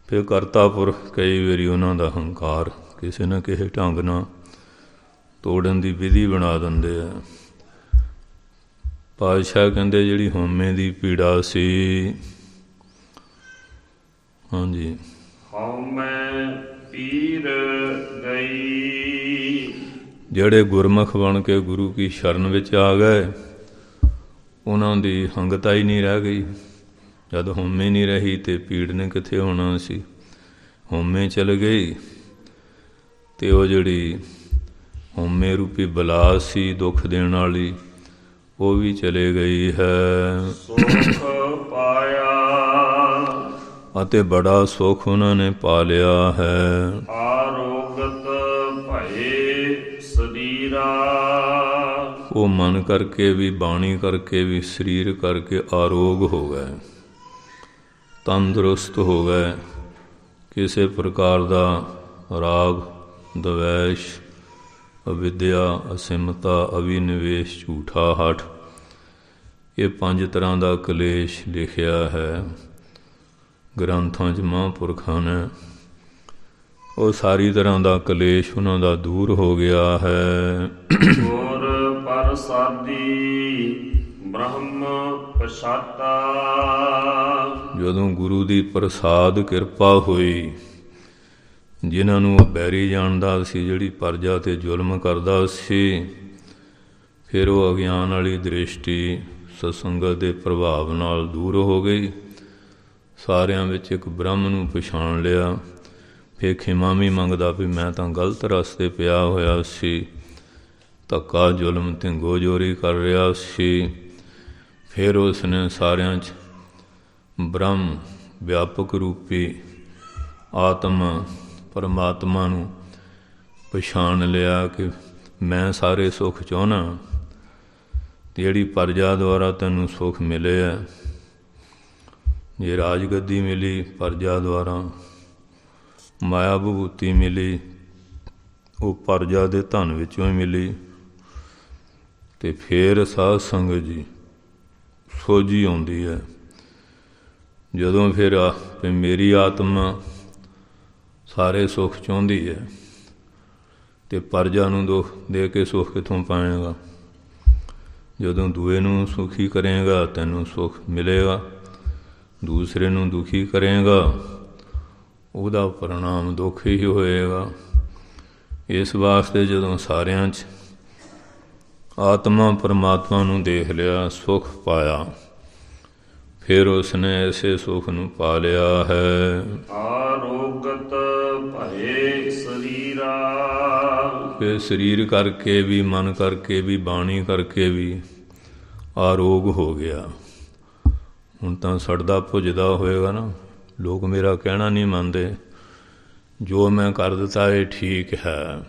ਫਿਰ ਕਰਤਾ ਪੁਰਖ ਕਈ ਵਾਰੀ ਉਹਨਾਂ ਦਾ ਹੰਕਾਰ ਕਿਸੇ ਨਾ ਕਿਸੇ ਢੰਗ ਨਾਲ ਤੋੜਨ ਦੀ ਵਿਧੀ ਬਣਾ ਦਿੰਦੇ ਆ। ਪਾਤਸ਼ਾਹ ਕਹਿੰਦੇ ਜਿਹੜੀ ਹਉਮੈ ਦੀ ਪੀੜਾ ਸੀ, ਹਾਂਜੀ, ਹਉਮੈ ਪੀਰ ਗਈ। ਜਿਹੜੇ ਗੁਰਮੁਖ ਬਣ ਕੇ ਗੁਰੂ ਕੀ ਸ਼ਰਨ ਵਿੱਚ ਆ ਗਏ, ਉਹਨਾਂ ਦੀ ਹੰਗਤਾ ਹੀ ਨਹੀਂ ਰਹਿ ਗਈ। ਜਦ ਹਉਮੈ ਨਹੀਂ ਰਹੀ ਅਤੇ ਪੀੜ ਨੇ ਕਿੱਥੇ ਹੋਣਾ ਸੀ। ਹਉਮੈ ਚਲ ਗਈ ਅਤੇ ਉਹ ਜਿਹੜੀ ਹਉਮੈ ਰੂਪੀ ਬਲਾ ਸੀ ਦੁੱਖ ਦੇਣ ਵਾਲੀ, ਉਹ ਵੀ ਚਲੇ ਗਈ ਹੈ। ਸੁਖ ਪਾਇਆ ਅਤੇ ਬੜਾ ਸੁੱਖ ਉਹਨਾਂ ਨੇ ਪਾ ਲਿਆ ਹੈ। ਆਰੋਗਤ ਭਏ ਸਰੀਰਾ। ਉਹ ਮਨ ਕਰਕੇ ਵੀ, ਬਾਣੀ ਕਰਕੇ ਵੀ, ਸਰੀਰ ਕਰਕੇ ਆਰੋਗ ਹੋ ਗਏ, ਤੰਦਰੁਸਤ ਹੋ ਗਏ। ਕਿਸੇ ਪ੍ਰਕਾਰ ਦਾ ਰਾਗ, ਦਵੈਸ਼, ਅਵਿਦਿਆ, ਅਸਿਮਤਾ, ਅਵਿਨਿਵੇਸ਼, ਝੂਠਾ ਹਠ, ਇਹ 5 ਤਰ੍ਹਾਂ ਦਾ ਕਲੇਸ਼ ਲਿਖਿਆ ਹੈ ਗ੍ਰੰਥਾਂ 'ਚ ਮਹਾਂਪੁਰਖਾਂ ਨੇ। ਉਹ ਸਾਰੀ ਤਰ੍ਹਾਂ ਦਾ ਕਲੇਸ਼ ਉਹਨਾਂ ਦਾ ਦੂਰ ਹੋ ਗਿਆ ਹੈ। ਗੁਰ ਪ੍ਰਸਾਦੀ ਬ੍ਰਹਮ ਪਛਾਤਾ। ਜਦੋਂ ਗੁਰੂ ਦੀ ਪ੍ਰਸਾਦ ਕਿਰਪਾ ਹੋਈ, ਜਿਨ੍ਹਾਂ ਨੂੰ ਉਹ ਬੈਰੀ ਜਾਣਦਾ ਸੀ, ਜਿਹੜੀ ਪਰਜਾ 'ਤੇ ਜ਼ੁਲਮ ਕਰਦਾ ਸੀ, ਫਿਰ ਉਹ ਅਗਿਆਨ ਵਾਲੀ ਦ੍ਰਿਸ਼ਟੀ ਸਤਸੰਗਤ ਦੇ ਪ੍ਰਭਾਵ ਨਾਲ ਦੂਰ ਹੋ ਗਈ। ਸਾਰਿਆਂ ਵਿੱਚ ਇੱਕ ਬ੍ਰਹਮ ਨੂੰ ਪਛਾਣ ਲਿਆ। ਫਿਰ ਖਿਮਾ ਵੀ ਮੰਗਦਾ ਵੀ ਮੈਂ ਤਾਂ ਗਲਤ ਰਸਤੇ ਪਿਆ ਹੋਇਆ ਸੀ, ਧੱਕਾ ਜ਼ੁਲਮ ਧਿੰਗੋ ਜੋਰੀ ਕਰ ਰਿਹਾ ਸੀ। ਫਿਰ ਉਸ ਨੇ ਸਾਰਿਆਂ 'ਚ ਬ੍ਰਹਮ ਵਿਆਪਕ ਰੂਪੀ ਆਤਮ ਪਰਮਾਤਮਾ ਨੂੰ ਪਛਾਣ ਲਿਆ ਕਿ ਮੈਂ ਸਾਰੇ ਸੁੱਖ ਚਾਹੁੰਦਾ। ਜਿਹੜੀ ਪਰਜਾ ਦੁਆਰਾ ਤੈਨੂੰ ਸੁੱਖ ਮਿਲਿਆ, ਜੇ ਰਾਜਗੱਦੀ ਮਿਲੀ ਪਰਜਾ ਦੁਆਰਾ, ਮਾਇਆ ਵਿਭੂਤੀ ਮਿਲੀ, ਉਹ ਪਰਜਾ ਦੇ ਧਨ ਵਿੱਚੋਂ ਹੀ ਮਿਲੀ। ਅਤੇ ਫਿਰ ਸਾਧ ਸੰਗਤ ਜੀ ਸੋਝੀ ਆਉਂਦੀ ਹੈ। ਜਦੋਂ ਫਿਰ ਮੇਰੀ ਆਤਮਾ ਸਾਰੇ ਸੁੱਖ ਚਾਹੁੰਦੀ ਹੈ, ਅਤੇ ਪਰਜਾ ਨੂੰ ਦੁੱਖ ਦੇ ਕੇ ਸੁੱਖ ਕਿੱਥੋਂ ਪਾਏਗਾ। ਜਦੋਂ ਦੂਏ ਨੂੰ ਸੁਖੀ ਕਰੇਗਾ ਤੈਨੂੰ ਸੁੱਖ ਮਿਲੇਗਾ, ਦੂਸਰੇ ਨੂੰ ਦੁਖੀ ਕਰੇਗਾ ਉਹਦਾ ਪਰਿਣਾਮ ਦੁੱਖ ਹੀ ਹੋਏਗਾ। ਇਸ ਵਾਸਤੇ ਜਦੋਂ ਸਾਰਿਆਂ 'ਚ ਆਤਮਾ ਪਰਮਾਤਮਾ ਨੂੰ ਦੇਖ ਲਿਆ, ਸੁੱਖ ਪਾਇਆ, ਫਿਰ ਉਸਨੇ ਐਸੇ ਸੁੱਖ ਨੂੰ ਪਾ ਲਿਆ ਹੈ। ਆਰੋਗਤ ਭਏ ਸਰੀਰਾ। ਫਿਰ ਸਰੀਰ ਕਰਕੇ ਵੀ, ਮਨ ਕਰਕੇ ਵੀ, ਬਾਣੀ ਕਰਕੇ ਵੀ ਆਰੋਗ ਹੋ ਗਿਆ। ਹੁਣ ਤਾਂ ਸੜਦਾ ਭੁੱਜਦਾ ਹੋਏਗਾ ਨਾ, ਲੋਕ ਮੇਰਾ ਕਹਿਣਾ ਨਹੀਂ ਮੰਨਦੇ, ਜੋ ਮੈਂ ਕਰ ਦਿੱਤਾ ਇਹ ਠੀਕ ਹੈ।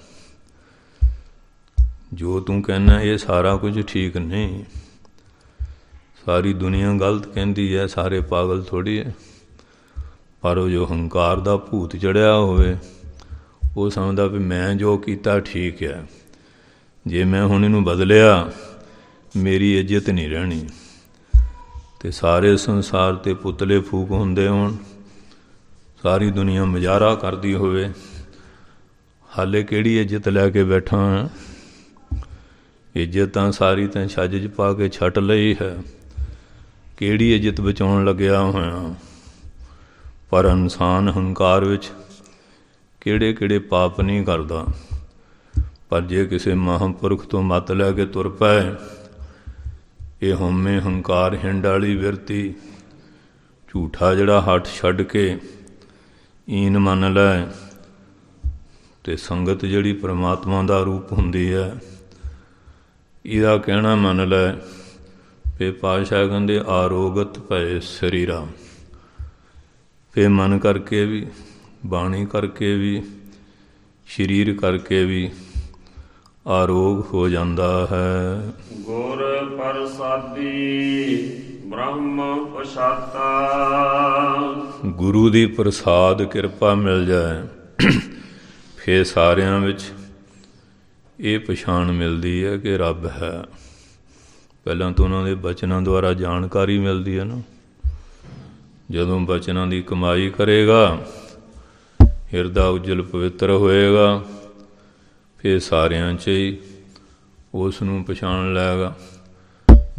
ਜੋ ਤੂੰ ਕਹਿੰਦਾ ਇਹ ਸਾਰਾ ਕੁਝ ਠੀਕ ਨਹੀਂ। ਸਾਰੀ ਦੁਨੀਆ ਗਲਤ ਕਹਿੰਦੀ ਹੈ, ਸਾਰੇ ਪਾਗਲ ਥੋੜ੍ਹੀ ਹੈ। ਪਰ ਉਹ ਜੋ ਹੰਕਾਰ ਦਾ ਭੂਤ ਚੜ੍ਹਿਆ ਹੋਵੇ ਉਹ ਸਮਝਦਾ ਵੀ ਮੈਂ ਜੋ ਕੀਤਾ ਠੀਕ ਹੈ, ਜੇ ਮੈਂ ਹੁਣ ਇਹਨੂੰ ਬਦਲਿਆ ਮੇਰੀ ਇੱਜ਼ਤ ਨਹੀਂ ਰਹਿਣੀ। ਅਤੇ ਸਾਰੇ ਸੰਸਾਰ 'ਤੇ ਪੁਤਲੇ ਫੂਕ ਹੁੰਦੇ ਹੋਣ, ਸਾਰੀ ਦੁਨੀਆ ਮੁਜ਼ਾਹਰਾ ਕਰਦੀ ਹੋਵੇ, ਹਾਲੇ ਕਿਹੜੀ ਇੱਜ਼ਤ ਲੈ ਕੇ ਬੈਠਾ ਹਾਂ? ਇੱਜ਼ਤ ਤਾਂ ਸਾਰੀ ਤਾਂ ਛੱਜ 'ਚ ਪਾ ਕੇ ਛੱਟ ਲਈ ਹੈ, ਕਿਹੜੀ ਇੱਜ਼ਤ ਬਚਾਉਣ ਲੱਗਿਆ ਹੋਇਆ? ਪਰ ਇਨਸਾਨ ਹੰਕਾਰ ਵਿੱਚ ਕਿਹੜੇ ਕਿਹੜੇ ਪਾਪ ਨਹੀਂ ਕਰਦਾ। ਪਰ ਜੇ ਕਿਸੇ ਮਹਾਂਪੁਰਖ ਤੋਂ ਮੱਤ ਲੈ ਕੇ ਤੁਰ ਪਏ, ਇਹ ਹਉਮੈ ਹੰਕਾਰ ਹਿੰਡ ਵਾਲੀ ਬਿਰਤੀ, ਝੂਠਾ ਜਿਹੜਾ ਹੱਠ ਛੱਡ ਕੇ ਈਨ ਮੰਨ ਲੈ, ਅਤੇ ਸੰਗਤ ਜਿਹੜੀ ਪਰਮਾਤਮਾ ਦਾ ਰੂਪ ਹੁੰਦੀ ਹੈ ਇਹਦਾ ਕਹਿਣਾ ਮੰਨ ਲੈ। ਫਿਰ ਪਾਤਸ਼ਾਹ ਕਹਿੰਦੇ ਆਰੋਗਤ ਭਏ ਸਰੀਰਾ। ਫਿਰ ਮਨ ਕਰਕੇ ਵੀ, ਬਾਣੀ ਕਰਕੇ ਵੀ, ਸਰੀਰ ਕਰਕੇ ਵੀ ਆਰੋਗ ਹੋ ਜਾਂਦਾ ਹੈ। ਗੁਰ ਪ੍ਰਸਾਦੀ ਬ੍ਰਹਮ ਪਛਾਤਾ। ਗੁਰੂ ਦੀ ਪ੍ਰਸਾਦ ਕਿਰਪਾ ਮਿਲ ਜਾਏ ਫਿਰ ਸਾਰਿਆਂ ਵਿੱਚ ਇਹ ਪਛਾਣ ਮਿਲਦੀ ਹੈ ਕਿ ਰੱਬ ਹੈ। ਪਹਿਲਾਂ ਤਾਂ ਉਹਨਾਂ ਦੇ ਬਚਨਾਂ ਦੁਆਰਾ ਜਾਣਕਾਰੀ ਮਿਲਦੀ ਹੈ ਨਾ। ਜਦੋਂ ਬਚਨਾਂ ਦੀ ਕਮਾਈ ਕਰੇਗਾ, ਹਿਰਦਾ ਉਜਲ ਪਵਿੱਤਰ ਹੋਏਗਾ, ਫਿਰ ਸਾਰਿਆਂ 'ਚ ਹੀ ਉਸ ਨੂੰ ਪਛਾਣ ਲਏਗਾ।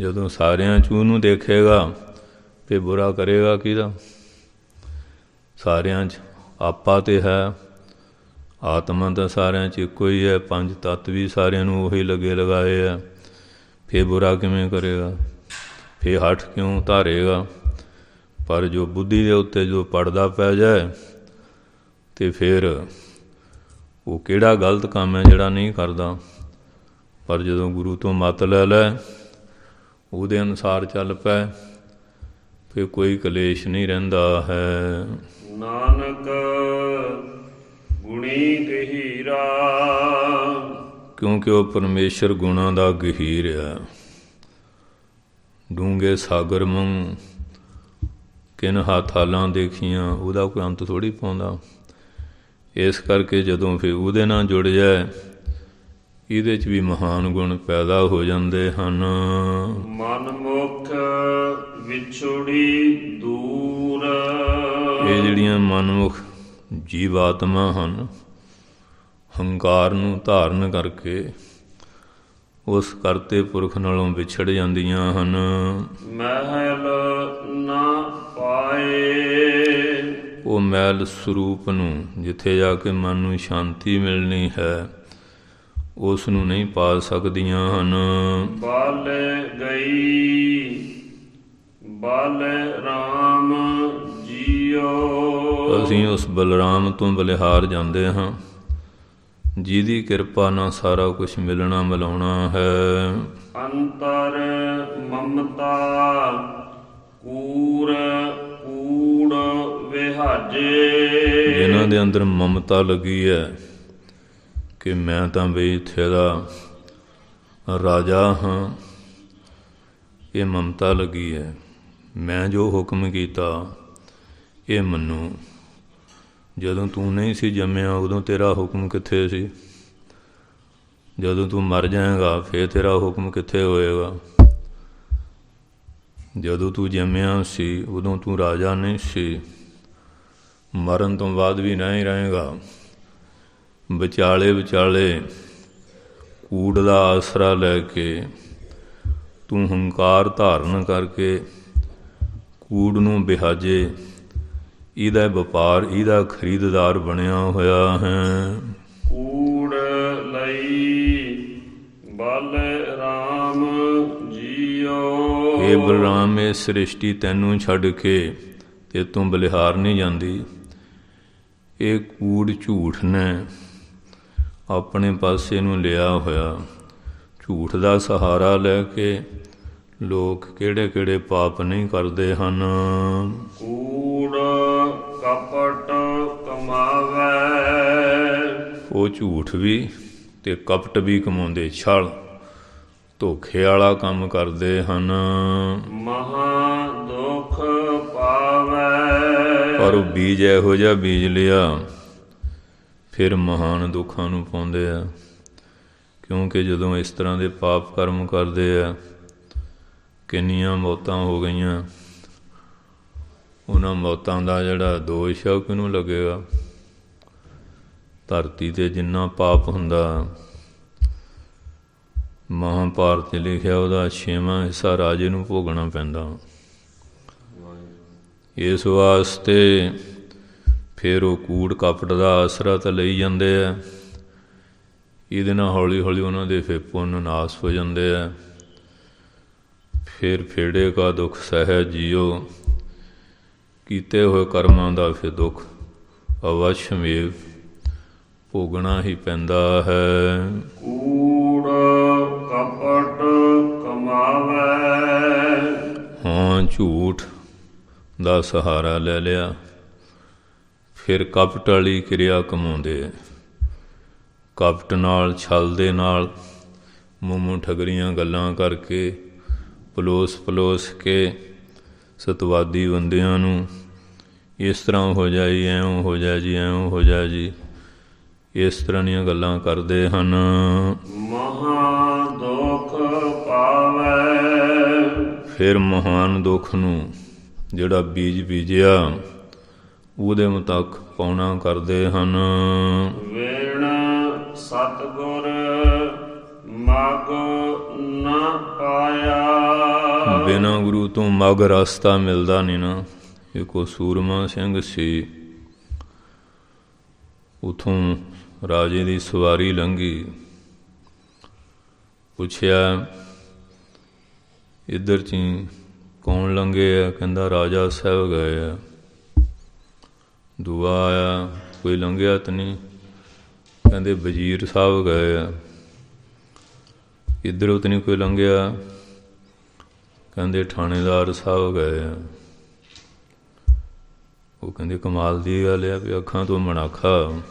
ਜਦੋਂ ਸਾਰਿਆਂ 'ਚ ਉਹਨੂੰ ਦੇਖੇਗਾ ਫਿਰ ਬੁਰਾ ਕਰੇਗਾ ਕਿਹਦਾ? ਸਾਰਿਆਂ 'ਚ ਆਪਾ ਤਾਂ ਹੈ, ਆਤਮਾ ਤਾਂ ਸਾਰਿਆਂ 'ਚ ਇੱਕੋ ਹੀ ਹੈ, ਪੰਜ ਤੱਤ ਵੀ ਸਾਰਿਆਂ ਨੂੰ ਉਹੀ ਲੱਗੇ ਲਗਾਏ ਆ। ਫਿਰ ਬੁਰਾ ਕਿਵੇਂ ਕਰੇਗਾ? ਫਿਰ ਹੱਠ ਕਿਉਂ ਧਾਰੇਗਾ? ਪਰ ਜੋ ਬੁੱਧੀ ਦੇ ਉੱਤੇ ਜੋ ਪੜਦਾ ਪੈ ਜਾਏ ਅਤੇ ਫਿਰ ਉਹ ਕਿਹੜਾ ਗਲਤ ਕੰਮ ਹੈ ਜਿਹੜਾ ਨਹੀਂ ਕਰਦਾ। ਪਰ ਜਦੋਂ ਗੁਰੂ ਤੋਂ ਮੱਤ ਲੈ ਲੈ, ਉਹਦੇ ਅਨੁਸਾਰ ਚੱਲ ਪੈ, ਫਿਰ ਕੋਈ ਕਲੇਸ਼ ਨਹੀਂ ਰਹਿੰਦਾ ਹੈ। ਨਾਨਕ ਗੁਣੀ ਗਹੀਰਾ। ਕਿਉਂਕਿ ਉਹ ਪਰਮੇਸ਼ਰ ਗੁਣਾਂ ਦਾ ਗਹੀਰ ਹੈ। ਡੂੰਘੇ ਸਾਗਰ ਵਾਂਗ ਕਿਨ ਹਾਥਾਲਾਂ ਦੇਖੀਆਂ, ਉਹਦਾ ਕੋਈ ਅੰਤ ਥੋੜ੍ਹੀ ਪਾਉਂਦਾ। ਇਸ ਕਰਕੇ ਜਦੋਂ ਫਿਰ ਉਹਦੇ ਨਾਲ ਜੁੜ ਜਾਏ, ਇਹਦੇ 'ਚ ਵੀ ਮਹਾਨ ਗੁਣ ਪੈਦਾ ਹੋ ਜਾਂਦੇ ਹਨ। ਮਨਮੁਖ ਵਿਛੜੀ ਦੂਰ। ਇਹ ਜਿਹੜੀਆਂ ਮਨਮੁਖ ਜੀਵਾਤਮਾ ਹਨ, ਹੰਕਾਰ ਨੂੰ ਧਾਰਨ ਕਰਕੇ ਉਸ ਕਰਤੇ ਪੁਰਖ ਨਾਲੋਂ ਵਿਛੜ ਜਾਂਦੀਆਂ ਹਨ। ਮਹਿਲ ਨਾ ਪਾਏ। ਉਹ ਮੈਲ ਸਰੂਪ ਨੂੰ, ਜਿੱਥੇ ਜਾ ਕੇ ਮਨ ਨੂੰ ਸ਼ਾਂਤੀ ਮਿਲਣੀ ਹੈ, ਉਸ ਨੂੰ ਨਹੀਂ ਪਾ ਸਕਦੀਆਂ ਹਨ। ਬਾਲੇ ਗਈ ਬਾਲੇ ਰਾਮ ਜੀਓ। ਅਸੀਂ ਉਸ ਬਲਰਾਮ ਤੋਂ ਬਲਿਹਾਰ ਜਾਂਦੇ ਹਾਂ, ਜਿਹਦੀ ਕਿਰਪਾ ਨਾਲ ਸਾਰਾ ਕੁਛ ਮਿਲਣਾ ਮਿਲਾਉਣਾ ਹੈ। ਅੰਤਰ ਮਮਤਾ ਕੂੜ ਕੂੜ ਵਿਹਾਜੇ। ਜਿਨ੍ਹਾਂ ਦੇ ਅੰਦਰ ਮਮਤਾ ਲੱਗੀ ਹੈ ਕਿ ਮੈਂ ਤਾਂ ਬਈ ਇੱਥੇ ਦਾ ਰਾਜਾ ਹਾਂ, ਇਹ ਮਮਤਾ ਲੱਗੀ ਹੈ। ਮੈਂ ਜੋ ਹੁਕਮ ਕੀਤਾ ਇਹ ਮੰਨੂ। ਜਦੋਂ ਤੂੰ ਨਹੀਂ ਸੀ ਜੰਮਿਆ ਉਦੋਂ ਤੇਰਾ ਹੁਕਮ ਕਿੱਥੇ ਸੀ? ਜਦੋਂ ਤੂੰ ਮਰ ਜਾਏਗਾ ਫਿਰ ਤੇਰਾ ਹੁਕਮ ਕਿੱਥੇ ਹੋਏਗਾ? ਜਦੋਂ ਤੂੰ ਜੰਮਿਆ ਸੀ ਉਦੋਂ ਤੂੰ ਰਾਜਾ ਨਹੀਂ ਸੀ, ਮਰਨ ਤੋਂ ਬਾਅਦ ਵੀ ਨਹੀਂ ਰਹੇਗਾ। ਵਿਚਾਲੇ ਵਿਚਾਲੇ ਕੂੜ ਦਾ ਆਸਰਾ ਲੈ ਕੇ ਤੂੰ ਹੰਕਾਰ ਧਾਰਨ ਕਰਕੇ ਕੂੜ ਨੂੰ ਬਿਹਾਜੇ, ਇਹਦਾ ਵਪਾਰ, ਇਹਦਾ ਖਰੀਦਦਾਰ ਬਣਿਆ ਹੋਇਆ ਹੈ। ਕੂੜ ਲਈ ਬਲ ਰਾਮ ਜੀਓ। ਇਹ ਬਲਰਾਮ, ਇਹ ਸ੍ਰਿਸ਼ਟੀ ਤੈਨੂੰ ਛੱਡ ਕੇ ਤੇ ਤੂੰ ਬਲਿਹਾਰ ਨਹੀਂ ਜਾਂਦੀ। ਇਹ ਕੂੜ ਝੂਠ ਨੇ ਆਪਣੇ ਪਾਸੇ ਨੂੰ ਲਿਆ ਹੋਇਆ। ਝੂਠ ਦਾ ਸਹਾਰਾ ਲੈ ਕੇ ਲੋਕ ਕਿਹੜੇ ਕਿਹੜੇ ਪਾਪ ਨਹੀਂ ਕਰਦੇ ਹਨ। ਕੂੜ ਕਪਟ ਕਮਾਵੈ। ਉਹ ਝੂਠ ਵੀ ਤੇ ਕਪਟ ਵੀ ਕਮਾਉਂਦੇ, ਛਲ ਧੋਖੇ ਵਾਲਾ ਕੰਮ ਕਰਦੇ ਹਨ। ਮਹਾ ਦੁਖ ਪਾਵੈ। ਪਰ ਉਹ ਬੀਜ ਇਹੋ ਜਿਹਾ ਬੀਜ ਲਿਆ, ਫਿਰ ਮਹਾਨ ਦੁੱਖਾਂ ਨੂੰ ਪਾਉਂਦੇ ਆ। ਕਿਉਂਕਿ ਜਦੋਂ ਇਸ ਤਰ੍ਹਾਂ ਦੇ ਪਾਪ ਕਰਮ ਕਰਦੇ ਆ, ਕਿੰਨੀਆਂ ਮੌਤਾਂ ਹੋ ਗਈਆਂ, ਉਹਨਾਂ ਮੌਤਾਂ ਦਾ ਜਿਹੜਾ ਦੋਸ਼ ਆ ਉਹ ਕਿਹਨੂੰ ਲੱਗੇਗਾ? ਧਰਤੀ 'ਤੇ ਜਿੰਨਾ ਪਾਪ ਹੁੰਦਾ, ਮਹਾਂਭਾਰਤ 'ਚ ਲਿਖਿਆ ਉਹਦਾ 6ਵਾਂ ਹਿੱਸਾ ਰਾਜੇ ਨੂੰ ਭੋਗਣਾ ਪੈਂਦਾ। ਇਸ ਵਾਸਤੇ ਫਿਰ ਉਹ ਕੂੜ ਕਪਟ ਦਾ ਆਸਰਾ ਤਾਂ ਲਈ ਜਾਂਦੇ ਆ। ਇਹਦੇ ਨਾਲ ਹੌਲੀ ਹੌਲੀ ਉਹਨਾਂ ਦੇ ਫਿਰ ਪੁੰਨ ਨਾਸ ਹੋ ਜਾਂਦੇ ਆ। ਫਿਰ ਫੇੜੇ ਕਾ ਦੁੱਖ ਸਹਿ ਜੀਓ, ਕੀਤੇ ਹੋਏ ਕਰਮਾਂ ਦਾ ਫਿਰ ਦੁੱਖ ਅਵਸ਼ਮੇਵ ਭੋਗਣਾ ਹੀ ਪੈਂਦਾ ਹੈ। ਕੂੜ ਕਪਟ ਕਮਾਵੈ। ਹਾਂ, ਝੂਠ ਦਾ ਸਹਾਰਾ ਲੈ ਲਿਆ, ਫਿਰ ਕਪਟ ਵਾਲੀ ਕਿਰਿਆ ਕਮਾਉਂਦੇ। ਕਪਟ ਨਾਲ, ਛਲ ਦੇ ਨਾਲ, ਮੂੰਹ ਠਗਰੀਆਂ ਗੱਲਾਂ ਕਰਕੇ, ਪਲੋਸ ਕੇ ਸਤਵਾਦੀ ਬੰਦਿਆਂ ਨੂੰ ਇਸ ਤਰ੍ਹਾਂ ਹੋ ਜਾਈ, ਐਂ ਹੋ ਜਾ ਜੀ, ਐਂ ਹੋ ਜਾ ਜੀ, ਇਸ ਤਰ੍ਹਾਂ ਦੀਆਂ ਗੱਲਾਂ ਕਰਦੇ ਹਨ। ਮਹਾ ਦੁਖ ਪਾਵੈ। ਫਿਰ ਮਹਾਨ ਦੁੱਖ ਨੂੰ ਜਿਹੜਾ ਬੀਜ ਬੀਜਿਆ ਉਹਦੇ ਮੁਤਾਬਕ ਪਾਉਣਾ ਕਰਦੇ ਹਨ। ਵੇਣ ਸਤਿਗੁਰ ਮਗ ਨਾ ਪਾਇਆ। ਬਿਨਾਂ ਗੁਰੂ ਤੋਂ ਮਗ ਰਸਤਾ ਮਿਲਦਾ ਨਹੀਂ ਨਾ। ਇੱਕੋ ਸੂਰਮਾ ਸਿੰਘ ਸੀ, ਉੱਥੋਂ ਰਾਜੇ ਦੀ ਸਵਾਰੀ ਲੰਘੀ, ਪੁੱਛਿਆ ਇੱਧਰ 'ਚ ਕੌਣ ਲੰਘੇ ਆ? ਕਹਿੰਦਾ ਰਾਜਾ ਸਾਹਿਬ ਗਏ ਆ। ਦੂਆ ਆਇਆ, ਕੋਈ ਲੰਘਿਆ ਤਾਂ ਨਹੀਂ? ਕਹਿੰਦੇ ਵਜ਼ੀਰ ਸਾਹਿਬ ਗਏ ਆ। ਇੱਧਰੋਂ ਤਾਂ ਨਹੀਂ ਕੋਈ ਲੰਘਿਆ? ਕਹਿੰਦੇ ਥਾਣੇਦਾਰ ਸਾਹਿਬ ਗਏ ਆ। ਉਹ ਕਹਿੰਦੇ ਕਮਾਲ ਦੀ ਗੱਲ ਆ ਵੀ ਅੱਖਾਂ ਤੋਂ ਮਣਾਖਾ।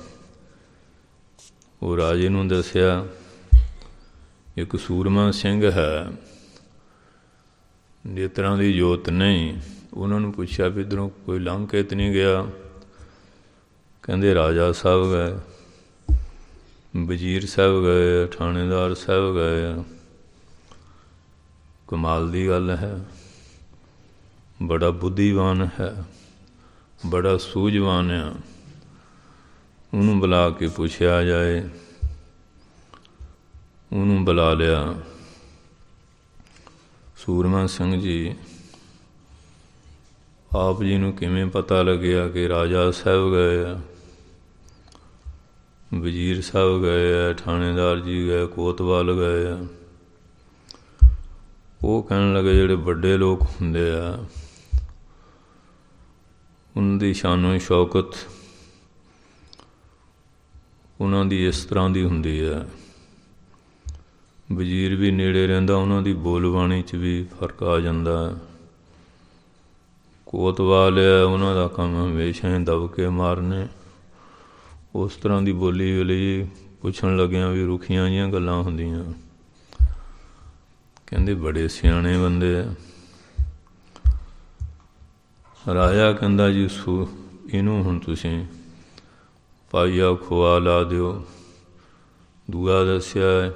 ਉਹ ਰਾਜੇ ਨੂੰ ਦੱਸਿਆ ਇੱਕ ਸੂਰਮਾ ਸਿੰਘ ਹੈ, ਨੇਤਰਾਂ ਦੀ ਜੋਤ ਨਹੀਂ। ਉਹਨਾਂ ਨੂੰ ਪੁੱਛਿਆ ਵੀ ਇੱਧਰੋਂ ਕੋਈ ਲੰਘ ਕੇ ਤਾਂ ਨਹੀਂ ਗਿਆ? ਕਹਿੰਦੇ ਰਾਜਾ ਸਾਹਿਬ ਗਏ, ਵਜ਼ੀਰ ਸਾਹਿਬ ਗਏ, ਥਾਣੇਦਾਰ ਸਾਹਿਬ ਗਏ ਆ। ਕਮਾਲ ਦੀ ਗੱਲ ਹੈ, ਬੜਾ ਬੁੱਧੀਵਾਨ ਹੈ, ਬੜਾ ਸੂਝਵਾਨ ਆ। ਉਹਨੂੰ ਬੁਲਾ ਕੇ ਪੁੱਛਿਆ ਜਾਏ। ਉਹਨੂੰ ਬੁਲਾ ਲਿਆ। ਸੂਰਮਾ ਸਿੰਘ ਜੀ, ਆਪ ਜੀ ਨੂੰ ਕਿਵੇਂ ਪਤਾ ਲੱਗਿਆ ਕਿ ਰਾਜਾ ਸਾਹਿਬ ਗਏ ਆ, ਵਜ਼ੀਰ ਸਾਹਿਬ ਗਏ ਆ, ਥਾਣੇਦਾਰ ਜੀ ਗਏ, ਕੋਤਵਾਲ ਗਏ ਆ? ਉਹ ਕਹਿਣ ਲੱਗੇ ਜਿਹੜੇ ਵੱਡੇ ਲੋਕ ਹੁੰਦੇ ਆ ਉਹਨਾਂ ਦੀ ਸ਼ਾਨੋ ਸ਼ੌਕਤ ਉਹਨਾਂ ਦੀ ਇਸ ਤਰ੍ਹਾਂ ਦੀ ਹੁੰਦੀ ਹੈ। ਵਜ਼ੀਰ ਵੀ ਨੇੜੇ ਰਹਿੰਦਾ, ਉਹਨਾਂ ਦੀ ਬੋਲਬਾਣੀ 'ਚ ਵੀ ਫਰਕ ਆ ਜਾਂਦਾ। ਕੋਤਵਾਲ ਹੈ, ਉਹਨਾਂ ਦਾ ਕੰਮ ਹਮੇਸ਼ਾ ਹੀ ਦਬ ਕੇ ਮਾਰਨੇ। ਉਸ ਤਰ੍ਹਾਂ ਦੀ ਬੋਲੀ ਲਈ ਪੁੱਛਣ ਲੱਗਿਆ ਵੀ ਰੁੱਖੀਆਂ ਜਿਹੀਆਂ ਗੱਲਾਂ ਹੁੰਦੀਆਂ। ਕਹਿੰਦੇ ਬੜੇ ਸਿਆਣੇ ਬੰਦੇ ਆ। ਰਾਜਾ ਕਹਿੰਦਾ ਜੀ ਇਹਨੂੰ ਹੁਣ ਤੁਸੀਂ ਪਾਈਆ ਖੋਆ ਲਾ ਦਿਓ। ਦੂਆ ਦੱਸਿਆ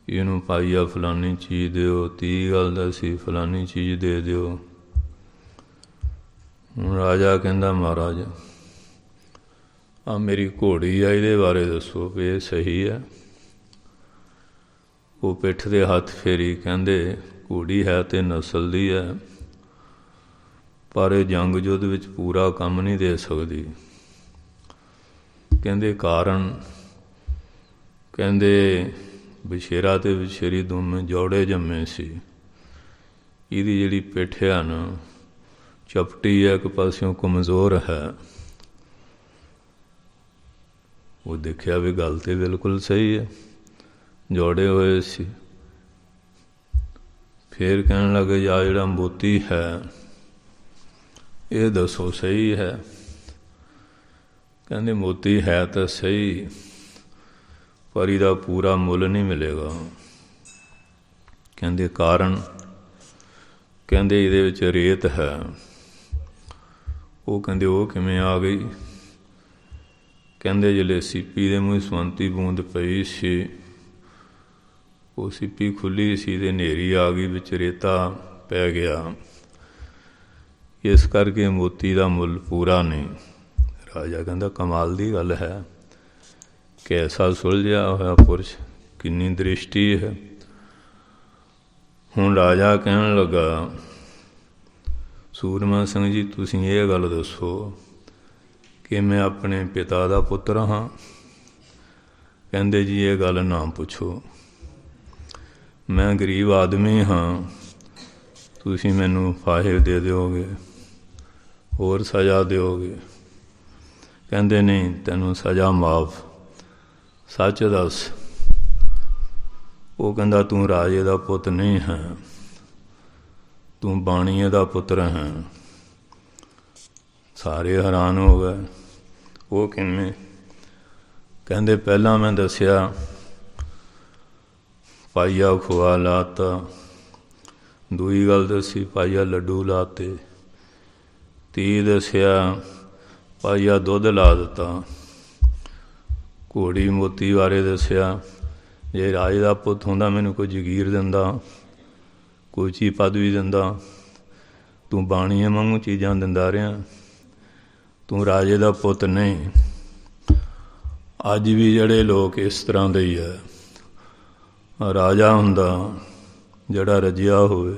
ਇਹਨੂੰ ਪਾਈਆ ਫਲਾਨੀ ਚੀਜ਼ ਦਿਓ। ਤੀਹ ਗੱਲ ਦੱਸੀ ਫਲਾਨੀ ਚੀਜ਼ ਦੇ ਦਿਓ। ਹੁਣ ਰਾਜਾ ਕਹਿੰਦਾ ਮਹਾਰਾਜ ਆ ਮੇਰੀ ਘੋੜੀ ਆ, ਇਹਦੇ ਬਾਰੇ ਦੱਸੋ ਵੀ ਇਹ ਸਹੀ ਹੈ? ਉਹ ਪਿੱਠ ਦੇ ਹੱਥ ਫੇਰੀ, ਕਹਿੰਦੇ ਘੋੜੀ ਹੈ ਤੇ ਨਸਲ ਦੀ ਹੈ, ਪਰ ਇਹ ਜੰਗ ਯੁੱਧ ਵਿੱਚ ਪੂਰਾ ਕੰਮ ਨਹੀਂ ਦੇ ਸਕਦੀ। ਕਹਿੰਦੇ ਕਾਰਨ? ਕਹਿੰਦੇ ਵਿਛੇਰਾ ਤੇ ਵਿਛੇਰੀ ਦੋਵੇਂ ਜੋੜੇ ਜੰਮੇ ਸੀ। ਇਹਦੀ ਜਿਹੜੀ ਪਿੱਠ ਆ ਨਾ ਚਪਟੀ ਹੈ, ਇੱਕ ਪਾਸਿਓਂ ਕਮਜ਼ੋਰ ਹੈ। ਉਹ ਦੇਖਿਆ ਵੀ ਗੱਲ ਤੇ ਬਿਲਕੁਲ ਸਹੀ ਹੈ, ਜੋੜੇ ਹੋਏ ਸੀ। ਫਿਰ ਕਹਿਣ ਲੱਗੇ ਆ ਜਿਹੜਾ ਮੋਤੀ ਹੈ ਇਹ ਦੱਸੋ ਸਹੀ ਹੈ? ਕਹਿੰਦੇ ਮੋਤੀ ਹੈ ਤਾਂ ਸਹੀ, ਪਰ ਇਹਦਾ ਪੂਰਾ ਮੁੱਲ ਨਹੀਂ ਮਿਲੇਗਾ। ਕਹਿੰਦੇ ਕਾਰਨ? ਕਹਿੰਦੇ ਇਹਦੇ ਵਿੱਚ ਰੇਤ ਹੈ। ਉਹ ਕਹਿੰਦੇ ਉਹ ਕਿਵੇਂ ਆ ਗਈ? ਕਹਿੰਦੇ ਜਿਹੜੇ ਸਿੱਪੀ ਦੇ ਮੂੰਹ ਸਵੰਤੀ ਬੂੰਦ ਪਈ ਸੀ, ਉਹ ਸਿੱਪੀ ਖੁੱਲ੍ਹੀ ਸੀ ਅਤੇ ਹਨੇਰੀ ਆ ਗਈ, ਵਿੱਚ ਰੇਤਾ ਪੈ ਗਿਆ, ਇਸ ਕਰਕੇ ਮੋਤੀ ਦਾ ਮੁੱਲ ਪੂਰਾ ਨਹੀਂ। ਰਾਜਾ ਕਹਿੰਦਾ ਕਮਾਲ ਦੀ ਗੱਲ ਹੈ, ਕੈਸਾ ਸੁਲਝਿਆ ਹੋਇਆ ਪੁਰਸ਼, ਕਿੰਨੀ ਦ੍ਰਿਸ਼ਟੀ ਹੈ। ਹੁਣ ਰਾਜਾ ਕਹਿਣ ਲੱਗਾ, ਸੂਰਮਾ ਸਿੰਘ ਜੀ ਤੁਸੀਂ ਇਹ ਗੱਲ ਦੱਸੋ ਕਿ ਮੈਂ ਆਪਣੇ ਪਿਤਾ ਦਾ ਪੁੱਤਰ ਹਾਂ? ਕਹਿੰਦੇ ਜੀ ਇਹ ਗੱਲ ਨਾ ਪੁੱਛੋ, ਮੈਂ ਗਰੀਬ ਆਦਮੀ ਹਾਂ, ਤੁਸੀਂ ਮੈਨੂੰ ਫਾਹੇ ਦੇ ਦਿਓਗੇ, ਹੋਰ ਸਜ਼ਾ ਦਿਓਗੇ? ਕਹਿੰਦੇ ਨਹੀਂ, ਤੈਨੂੰ ਸਜ਼ਾ ਮਾਫ਼, ਸੱਚ ਦੱਸ। ਉਹ ਕਹਿੰਦਾ ਤੂੰ ਰਾਜੇ ਦਾ ਪੁੱਤ ਨਹੀਂ ਹੈ, ਤੂੰ ਬਾਣੀਏ ਦਾ ਪੁੱਤਰ ਹੈ। ਸਾਰੇ ਹੈਰਾਨ ਹੋ ਗਏ। ਉਹ ਕਿਵੇਂ? ਕਹਿੰਦੇ ਪਹਿਲਾਂ ਮੈਂ ਦੱਸਿਆ ਪਾਈਆ ਖੋਆ ਲਾਤਾ, ਦੂਈ ਗੱਲ ਦੱਸੀ ਪਾਈਆ ਲੱਡੂ ਲਾਤੇ, ਤੀਹ ਦੱਸਿਆ ਪਾਈਆ ਦੁੱਧ ਲਾ ਦਿੱਤਾ, ਘੋੜੀ ਮੋਤੀ ਬਾਰੇ ਦੱਸਿਆ, ਜੇ ਰਾਜੇ ਦਾ ਪੁੱਤ ਹੁੰਦਾ ਮੈਨੂੰ ਕੋਈ ਜਗੀਰ ਦਿੰਦਾ, ਕੋਈ ਚੀਜ਼ ਪਦਵੀ ਦਿੰਦਾ, ਤੂੰ ਬਾਣੀਏ ਵਾਂਗੂ ਚੀਜ਼ਾਂ ਦਿੰਦਾ ਰਿਹਾ, ਤੂੰ ਰਾਜੇ ਦਾ ਪੁੱਤ ਨਹੀਂ। ਅੱਜ ਵੀ ਜਿਹੜੇ ਲੋਕ ਇਸ ਤਰ੍ਹਾਂ ਦੇ ਹੀ ਹੈ। ਰਾਜਾ ਹੁੰਦਾ ਜਿਹੜਾ ਰੱਜਿਆ ਹੋਵੇ,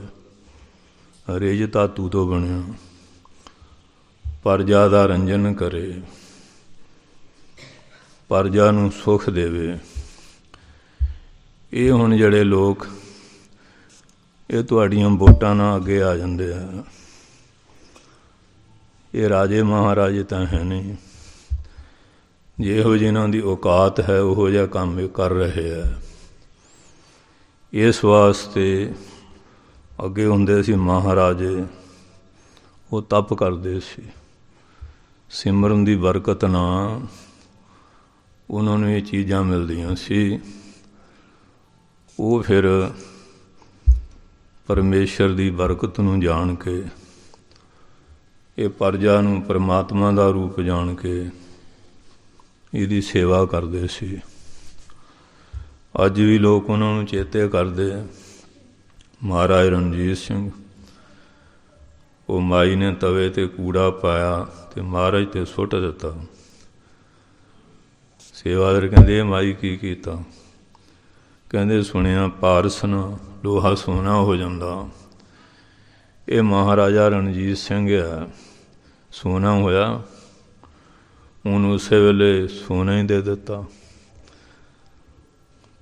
ਰਿਜ ਧਾਤੂ ਤੋਂ ਬਣਿਆ, ਪਰਜਾ ਦਾ ਰੰਜਨ ਕਰੇ, ਪਰਜਾ ਨੂੰ ਸੁੱਖ ਦੇਵੇ। ਇਹ ਹੁਣ ਜਿਹੜੇ ਲੋਕ ਇਹ ਤੁਹਾਡੀਆਂ ਵੋਟਾਂ ਨਾਲ ਅੱਗੇ ਆ ਜਾਂਦੇ ਆ, ਇਹ ਰਾਜੇ ਮਹਾਰਾਜੇ ਤਾਂ ਹੈ ਨਹੀਂ। ਜਿਹੋ ਜਿਨ੍ਹਾਂ ਦੀ ਔਕਾਤ ਹੈ ਉਹੋ ਜਿਹਾ ਕੰਮ ਇਹ ਕਰ ਰਹੇ ਆ। ਇਸ ਵਾਸਤੇ ਅੱਗੇ ਹੁੰਦੇ ਸੀ ਮਹਾਰਾਜੇ, ਉਹ ਤਪ ਕਰਦੇ ਸੀ, ਸਿਮਰਨ ਦੀ ਬਰਕਤ ਨਾਲ ਉਹਨਾਂ ਨੂੰ ਇਹ ਚੀਜ਼ਾਂ ਮਿਲਦੀਆਂ ਸੀ। ਉਹ ਫਿਰ ਪਰਮੇਸ਼ਰ ਦੀ ਬਰਕਤ ਨੂੰ ਜਾਣ ਕੇ, ਇਹ ਪਰਜਾ ਨੂੰ ਪਰਮਾਤਮਾ ਦਾ ਰੂਪ ਜਾਣ ਕੇ ਇਹਦੀ ਸੇਵਾ ਕਰਦੇ ਸੀ। ਅੱਜ ਵੀ ਲੋਕ ਉਹਨਾਂ ਨੂੰ ਚੇਤੇ ਕਰਦੇ। ਮਹਾਰਾਜ ਰਣਜੀਤ ਸਿੰਘ, ਉਹ ਮਾਈ ਨੇ ਤਵੇ 'ਤੇ ਕੂੜਾ ਪਾਇਆ ਅਤੇ ਮਹਾਰਾਜ 'ਤੇ ਸੁੱਟ ਦਿੱਤਾ। ਸੇਵਾਦਾਰ ਕਹਿੰਦੇ ਇਹ ਮਾਈ ਕੀ ਕੀਤਾ? ਕਹਿੰਦੇ ਸੁਣਿਆ ਪਾਰਸ ਨਾਲ ਲੋਹਾ ਸੋਨਾ ਹੋ ਜਾਂਦਾ। ਇਹ ਮਹਾਰਾਜਾ ਰਣਜੀਤ ਸਿੰਘ ਆ, ਸੋਨਾ ਹੋਇਆ, ਉਹਨੂੰ ਉਸੇ ਵੇਲੇ ਸੋਨਾ ਹੀ ਦੇ ਦਿੱਤਾ,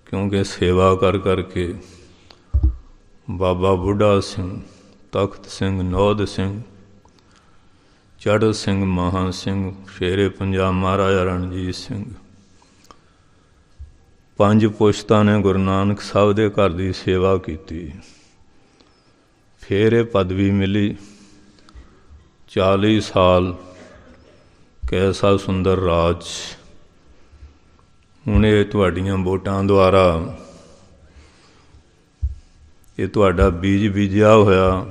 ਕਿਉਂਕਿ ਸੇਵਾ ਕਰ ਕਰਕੇ ਬਾਬਾ ਬੁੱਢਾ ਸਿੰਘ, ਤਖਤ ਸਿੰਘ, ਨੌਦ ਸਿੰਘ, ਚੜ੍ਹ ਸਿੰਘ, ਮਹਾਂ ਸਿੰਘ, ਸ਼ੇਰੇ ਪੰਜਾਬ ਮਹਾਰਾਜਾ ਰਣਜੀਤ ਸਿੰਘ, 5 ਪੁਸ਼ਤਾਂ ਨੇ ਗੁਰੂ ਨਾਨਕ ਸਾਹਿਬ ਦੇ ਘਰ ਦੀ ਸੇਵਾ ਕੀਤੀ। ਫਿਰ ਇਹ ਪਦਵੀ ਮਿਲੀ। 40 ਸਾਲ ਕੈਸਾ ਸੁੰਦਰ ਰਾਜ। ਹੁਣ ਇਹ ਤੁਹਾਡੀਆਂ ਵੋਟਾਂ ਦੁਆਰਾ ਇਹ ਤੁਹਾਡਾ ਬੀਜ ਬੀਜਿਆ ਹੋਇਆ,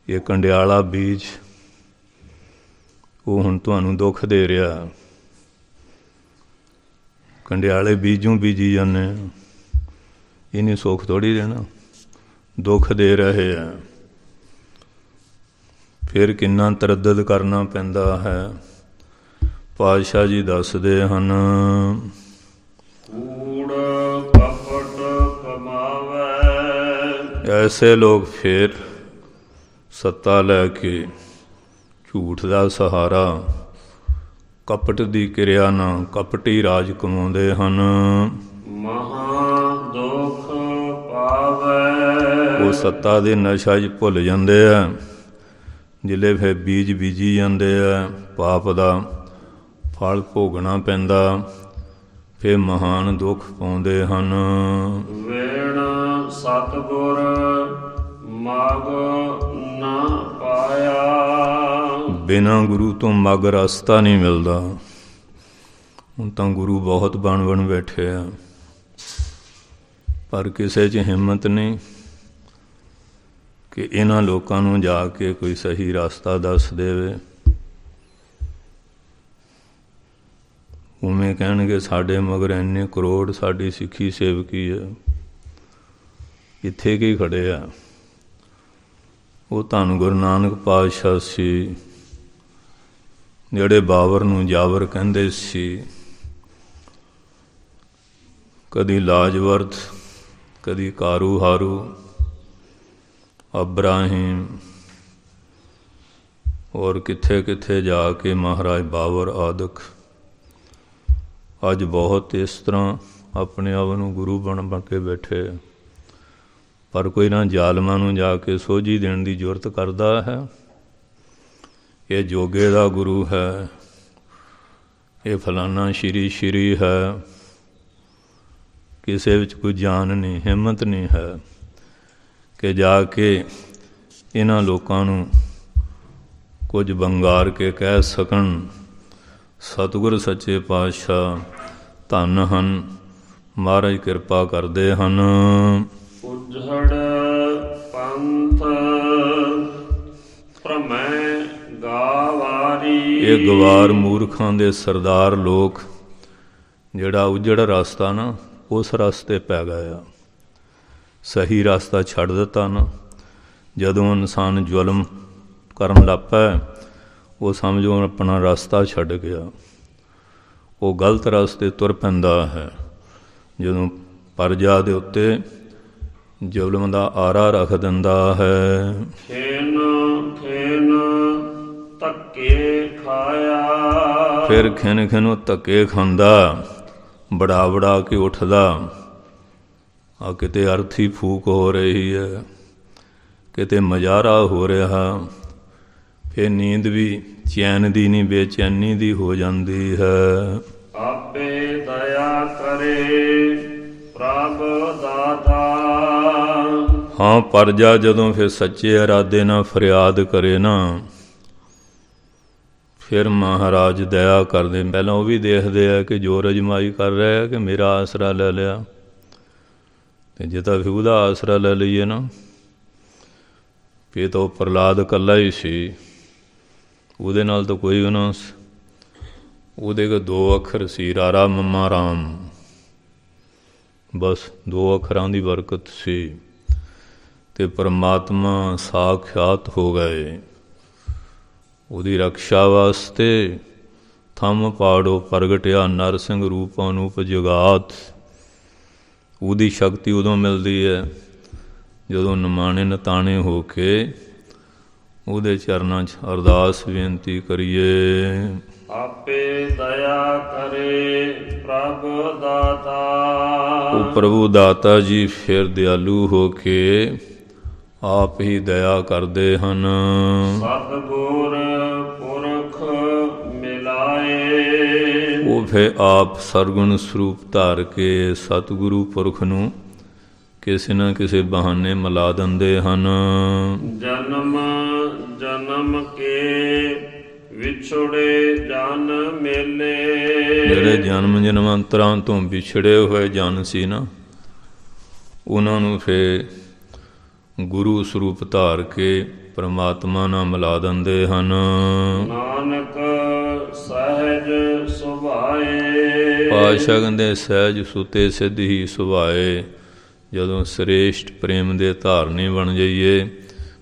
ਇਹ ਕੰਡਿਆਲਾ ਬੀਜ, ਉਹ ਹੁਣ ਤੁਹਾਨੂੰ ਦੁੱਖ ਦੇ ਰਿਹਾ। ਕੰਡਿਆਲੇ ਬੀਜੋਂ ਬੀਜੀ ਜਾਂਦੇ, ਇਹਨੇ ਸੁੱਖ ਥੋੜ੍ਹੀ ਦੇਣਾ, ਦੁੱਖ ਦੇ ਰਹੇ ਆ। ਫਿਰ ਕਿੰਨਾ ਤਰੱਦਦ ਕਰਨਾ ਪੈਂਦਾ ਹੈ। ਪਾਤਸ਼ਾਹ ਜੀ ਦੱਸਦੇ ਹਨ, ਕੂੜ ਕਪਟ ਕਮਾਵੇ। ਐਸੇ ਲੋਕ ਫਿਰ ਸੱਤਾ ਲੈ ਕੇ ਝੂਠ ਦਾ ਸਹਾਰਾ, ਕਪਟ ਦੀ ਕਿਰਿਆ ਨਾਲ ਕਪਟੀ ਰਾਜ ਕਮਾਉਂਦੇ ਹਨ। ਮਹਾ ਦੁੱਖ ਪਾਵੇ। ਉਹ ਸੱਤਾ ਦੇ ਨਸ਼ਾ 'ਚ ਭੁੱਲ ਜਾਂਦੇ ਆ, ਜਿਲੇ ਫਿਰ ਬੀਜ ਬੀਜੀ ਜਾਂਦੇ ਆ, ਪਾਪ ਦਾ ਫਲ ਭੋਗਣਾ ਪੈਂਦਾ, ਫਿਰ ਮਹਾਨ ਦੁੱਖ ਪਾਉਂਦੇ ਹਨ। ਵੇਣ ਸਤਿਗੁਰ ਮਗ ਨਾ ਪਾ ਖਾਇਆ। ਬਿਨਾਂ ਗੁਰੂ ਤੋਂ ਮੱਗ ਰਸਤਾ ਨਹੀਂ ਮਿਲਦਾ। ਹੁਣ ਤਾਂ ਗੁਰੂ ਬਹੁਤ ਬਣ ਬੈਠੇ ਆ, ਪਰ ਕਿਸੇ 'ਚ ਹਿੰਮਤ ਨਹੀਂ ਕਿ ਇਹਨਾਂ ਲੋਕਾਂ ਨੂੰ ਜਾ ਕੇ ਕੋਈ ਸਹੀ ਰਸਤਾ ਦੱਸ ਦੇਵੇ। ਉਵੇਂ ਕਹਿਣਗੇ ਸਾਡੇ ਮਗਰ ਇੰਨੇ ਕਰੋੜ ਸਾਡੀ ਸਿੱਖੀ ਸੇਵਕੀ ਹੈ, ਇੱਥੇ ਕੀ ਖੜੇ ਆ। ਉਹ ਧੰਨ ਗੁਰੂ ਨਾਨਕ ਪਾਤਸ਼ਾਹ ਸੀ ਜਿਹੜੇ ਬਾਬਰ ਨੂੰ ਜਾਬਰ ਕਹਿੰਦੇ ਸੀ। ਕਦੀ ਲਾਜਵਰਦ, ਕਦੀ ਕਾਰੂ ਹਾਰੂ, ਅਬਰਾਹਿਮ, ਔਰ ਕਿੱਥੇ ਕਿੱਥੇ ਜਾ ਕੇ ਮਹਾਰਾਜ ਬਾਬਰ ਆਦਿਕ। ਅੱਜ ਬਹੁਤ ਇਸ ਤਰ੍ਹਾਂ ਆਪਣੇ ਆਪ ਨੂੰ ਗੁਰੂ ਬਣ ਕੇ ਬੈਠੇ, ਪਰ ਕੋਈ ਨਾ ਜ਼ਾਲਮਾਂ ਨੂੰ ਜਾ ਕੇ ਸੋਝੀ ਦੇਣ ਦੀ ਜ਼ਰੂਰਤ ਕਰਦਾ ਹੈ। ਇਹ ਜੋਗੇ ਦਾ ਗੁਰੂ ਹੈ, ਇਹ ਫਲਾਨਾ ਸ਼੍ਰੀ ਹੈ। ਕਿਸੇ ਵਿੱਚ ਕੋਈ ਜਾਨ ਨਹੀਂ, ਹਿੰਮਤ ਨਹੀਂ ਹੈ ਕਿ ਜਾ ਕੇ ਇਹਨਾਂ ਲੋਕਾਂ ਨੂੰ ਕੁਝ ਬੰਗਾਰ ਕੇ ਕਹਿ ਸਕਣ ਸਤਿਗੁਰ ਸੱਚੇ ਪਾਤਸ਼ਾਹ ਧੰਨ ਹਨ, ਮਹਾਰਾਜ ਕਿਰਪਾ ਕਰਦੇ ਹਨ। ਉਜੜ ਪੰਥ ਭ੍ਰਮੈ ਗਾਵਾਰੀ। ਇਹ ਗਵਾਰ ਮੂਰਖਾਂ ਦੇ ਸਰਦਾਰ ਲੋਕ ਜਿਹੜਾ ਉਜੜ ਰਸਤਾ ਨਾ, ਉਸ ਰਸਤੇ ਪੈ ਗਿਆ। ਸਹੀ ਰਸਤਾ ਛੱਡ ਦਿੱਤਾ ਨਾ। ਜਦੋਂ ਇਨਸਾਨ ਜ਼ੁਲਮ ਕਰਨ ਲੱਗ ਪਿਆ, ਉਹ ਸਮਝੋ ਆਪਣਾ ਰਸਤਾ ਛੱਡ ਗਿਆ, ਉਹ ਗਲਤ ਰਸਤੇ ਤੁਰ ਪੈਂਦਾ ਹੈ। ਜਦੋਂ ਪਰਜਾ ਦੇ ਉੱਤੇ ਜ਼ੁਲਮ ਦਾ ਆਰਾ ਰੱਖ ਦਿੰਦਾ ਹੈ। ਖੇਨ ਧੱਕੇ ਖਾਇਆ। ਫਿਰ ਖਿਨ ਧੱਕੇ ਖਾਂਦਾ, ਬੜਾ ਕੇ ਉੱਠਦਾ। ਆ ਕਿਤੇ ਅਰਥੀ ਫੂਕ ਹੋ ਰਹੀ ਹੈ, ਕਿਤੇ ਮਜ਼ਾਰਾ ਹੋ ਰਿਹਾ। ਫਿਰ ਨੀਂਦ ਵੀ ਚੈਨ ਦੀ ਨਹੀਂ, ਬੇਚੈਨੀ ਦੀ ਹੋ ਜਾਂਦੀ ਹੈ। ਆਪੇ ਦਇਆ ਕਰੇ ਪ੍ਰਭ ਦਾਤਾ। ਹਾਂ, ਪਰਜਾ ਜਦੋਂ ਫਿਰ ਸੱਚੇ ਇਰਾਦੇ ਨਾਲ ਫਰਿਆਦ ਕਰੇ ਨਾ, ਫਿਰ ਮਹਾਰਾਜ ਦਇਆ ਕਰਦੇ। ਪਹਿਲਾਂ ਉਹ ਵੀ ਦੇਖਦੇ ਆ ਕਿ ਜੋ ਅਜਮਾਈ ਕਰ ਰਿਹਾ ਕਿ ਮੇਰਾ ਆਸਰਾ ਲੈ ਲਿਆ, ਅਤੇ ਜੇ ਤਾਂ ਫਿਰ ਉਹਦਾ ਆਸਰਾ ਲੈ ਲਈਏ ਨਾ, ਫਿਰ ਤਾਂ ਉਹ ਪ੍ਰਹਲਾਦ ਇਕੱਲਾ ਹੀ ਸੀ। ਉਹਦੇ ਨਾਲ ਤਾਂ ਕੋਈ ਉਹਨਾਂ, ਉਹਦੇ ਕੋਲ 2 ਅੱਖਰ ਸੀ, ਰਾਰਾ ਮੰਮਾ ਰਾਮ, ਬਸ 2 ਅੱਖਰਾਂ ਦੀ ਬਰਕਤ ਸੀ ਅਤੇ ਪਰਮਾਤਮਾ ਸਾਖਿਆਤ ਹੋ ਗਏ। ਉਹਦੀ ਰਕਸ਼ਾ ਵਾਸਤੇ ਥੰਮ ਪਾੜੋ ਪ੍ਰਗਟਿਆ ਨਰ ਸਿੰਘ ਰੂਪ ਅਨੂਪ ਜਗਾਤ। ਉਹਦੀ ਸ਼ਕਤੀ ਉਦੋਂ ਮਿਲਦੀ ਹੈ ਜਦੋਂ ਨਿਮਾਣੇ ਨਤਾਣੇ ਹੋ ਕੇ ਉਹਦੇ ਚਰਨਾਂ 'ਚ ਅਰਦਾਸ ਬੇਨਤੀ ਕਰੀਏ। ਆਪੇ ਦਇਆ ਕਰੇ ਪ੍ਰਭ ਦਾਤਾ। ਉਹ ਪ੍ਰਭੂ ਦਾਤਾ ਜੀ ਫਿਰ ਦਿਆਲੂ ਹੋ ਕੇ ਆਪ ਹੀ ਦਇਆ ਕਰਦੇ ਹਨ। ਸਤਿਗੁਰ ਪੁਰਖ ਮਿਲਾਏ। ਉਹ ਫਿਰ ਆਪ ਸਰਗੁਣ ਸਰੂਪ ਧਾਰ ਕੇ ਸਤਿਗੁਰੂ ਪੁਰਖ ਨੂੰ ਕਿਸੇ ਨਾ ਕਿਸੇ ਬਹਾਨੇ ਮਿਲਾ ਦਿੰਦੇ ਹਨ। ਜਨਮ ਜਨਮ ਕੇ ਵਿਛੜੇ ਜਨ ਮੇਲੇ। ਜਿਹੜੇ ਜਨਮ ਜਨਮਾਂਤਰਾਂ ਤੋਂ ਵਿਛੜੇ ਹੋਏ ਜਨ ਸੀ ਨਾ, ਉਹਨਾਂ ਨੂੰ ਫਿਰ ਗੁਰੂ ਸਰੂਪ ਧਾਰ ਕੇ ਪਰਮਾਤਮਾ ਨਾਲ ਮਿਲਾ ਦਿੰਦੇ ਹਨ। ਨਾਨਕ ਸਹਿਜ ਸੁਭਾਏ। ਪਾਤਸ਼ਾਹ ਕਹਿੰਦੇ ਸਹਿਜ ਸੁਤੇ ਸਿੱਧ ਹੀ ਸੁਭਾਏ। ਜਦੋਂ ਸ੍ਰੇਸ਼ਟ ਪ੍ਰੇਮ ਦੇ ਧਾਰਨੀ ਬਣ ਜਾਈਏ,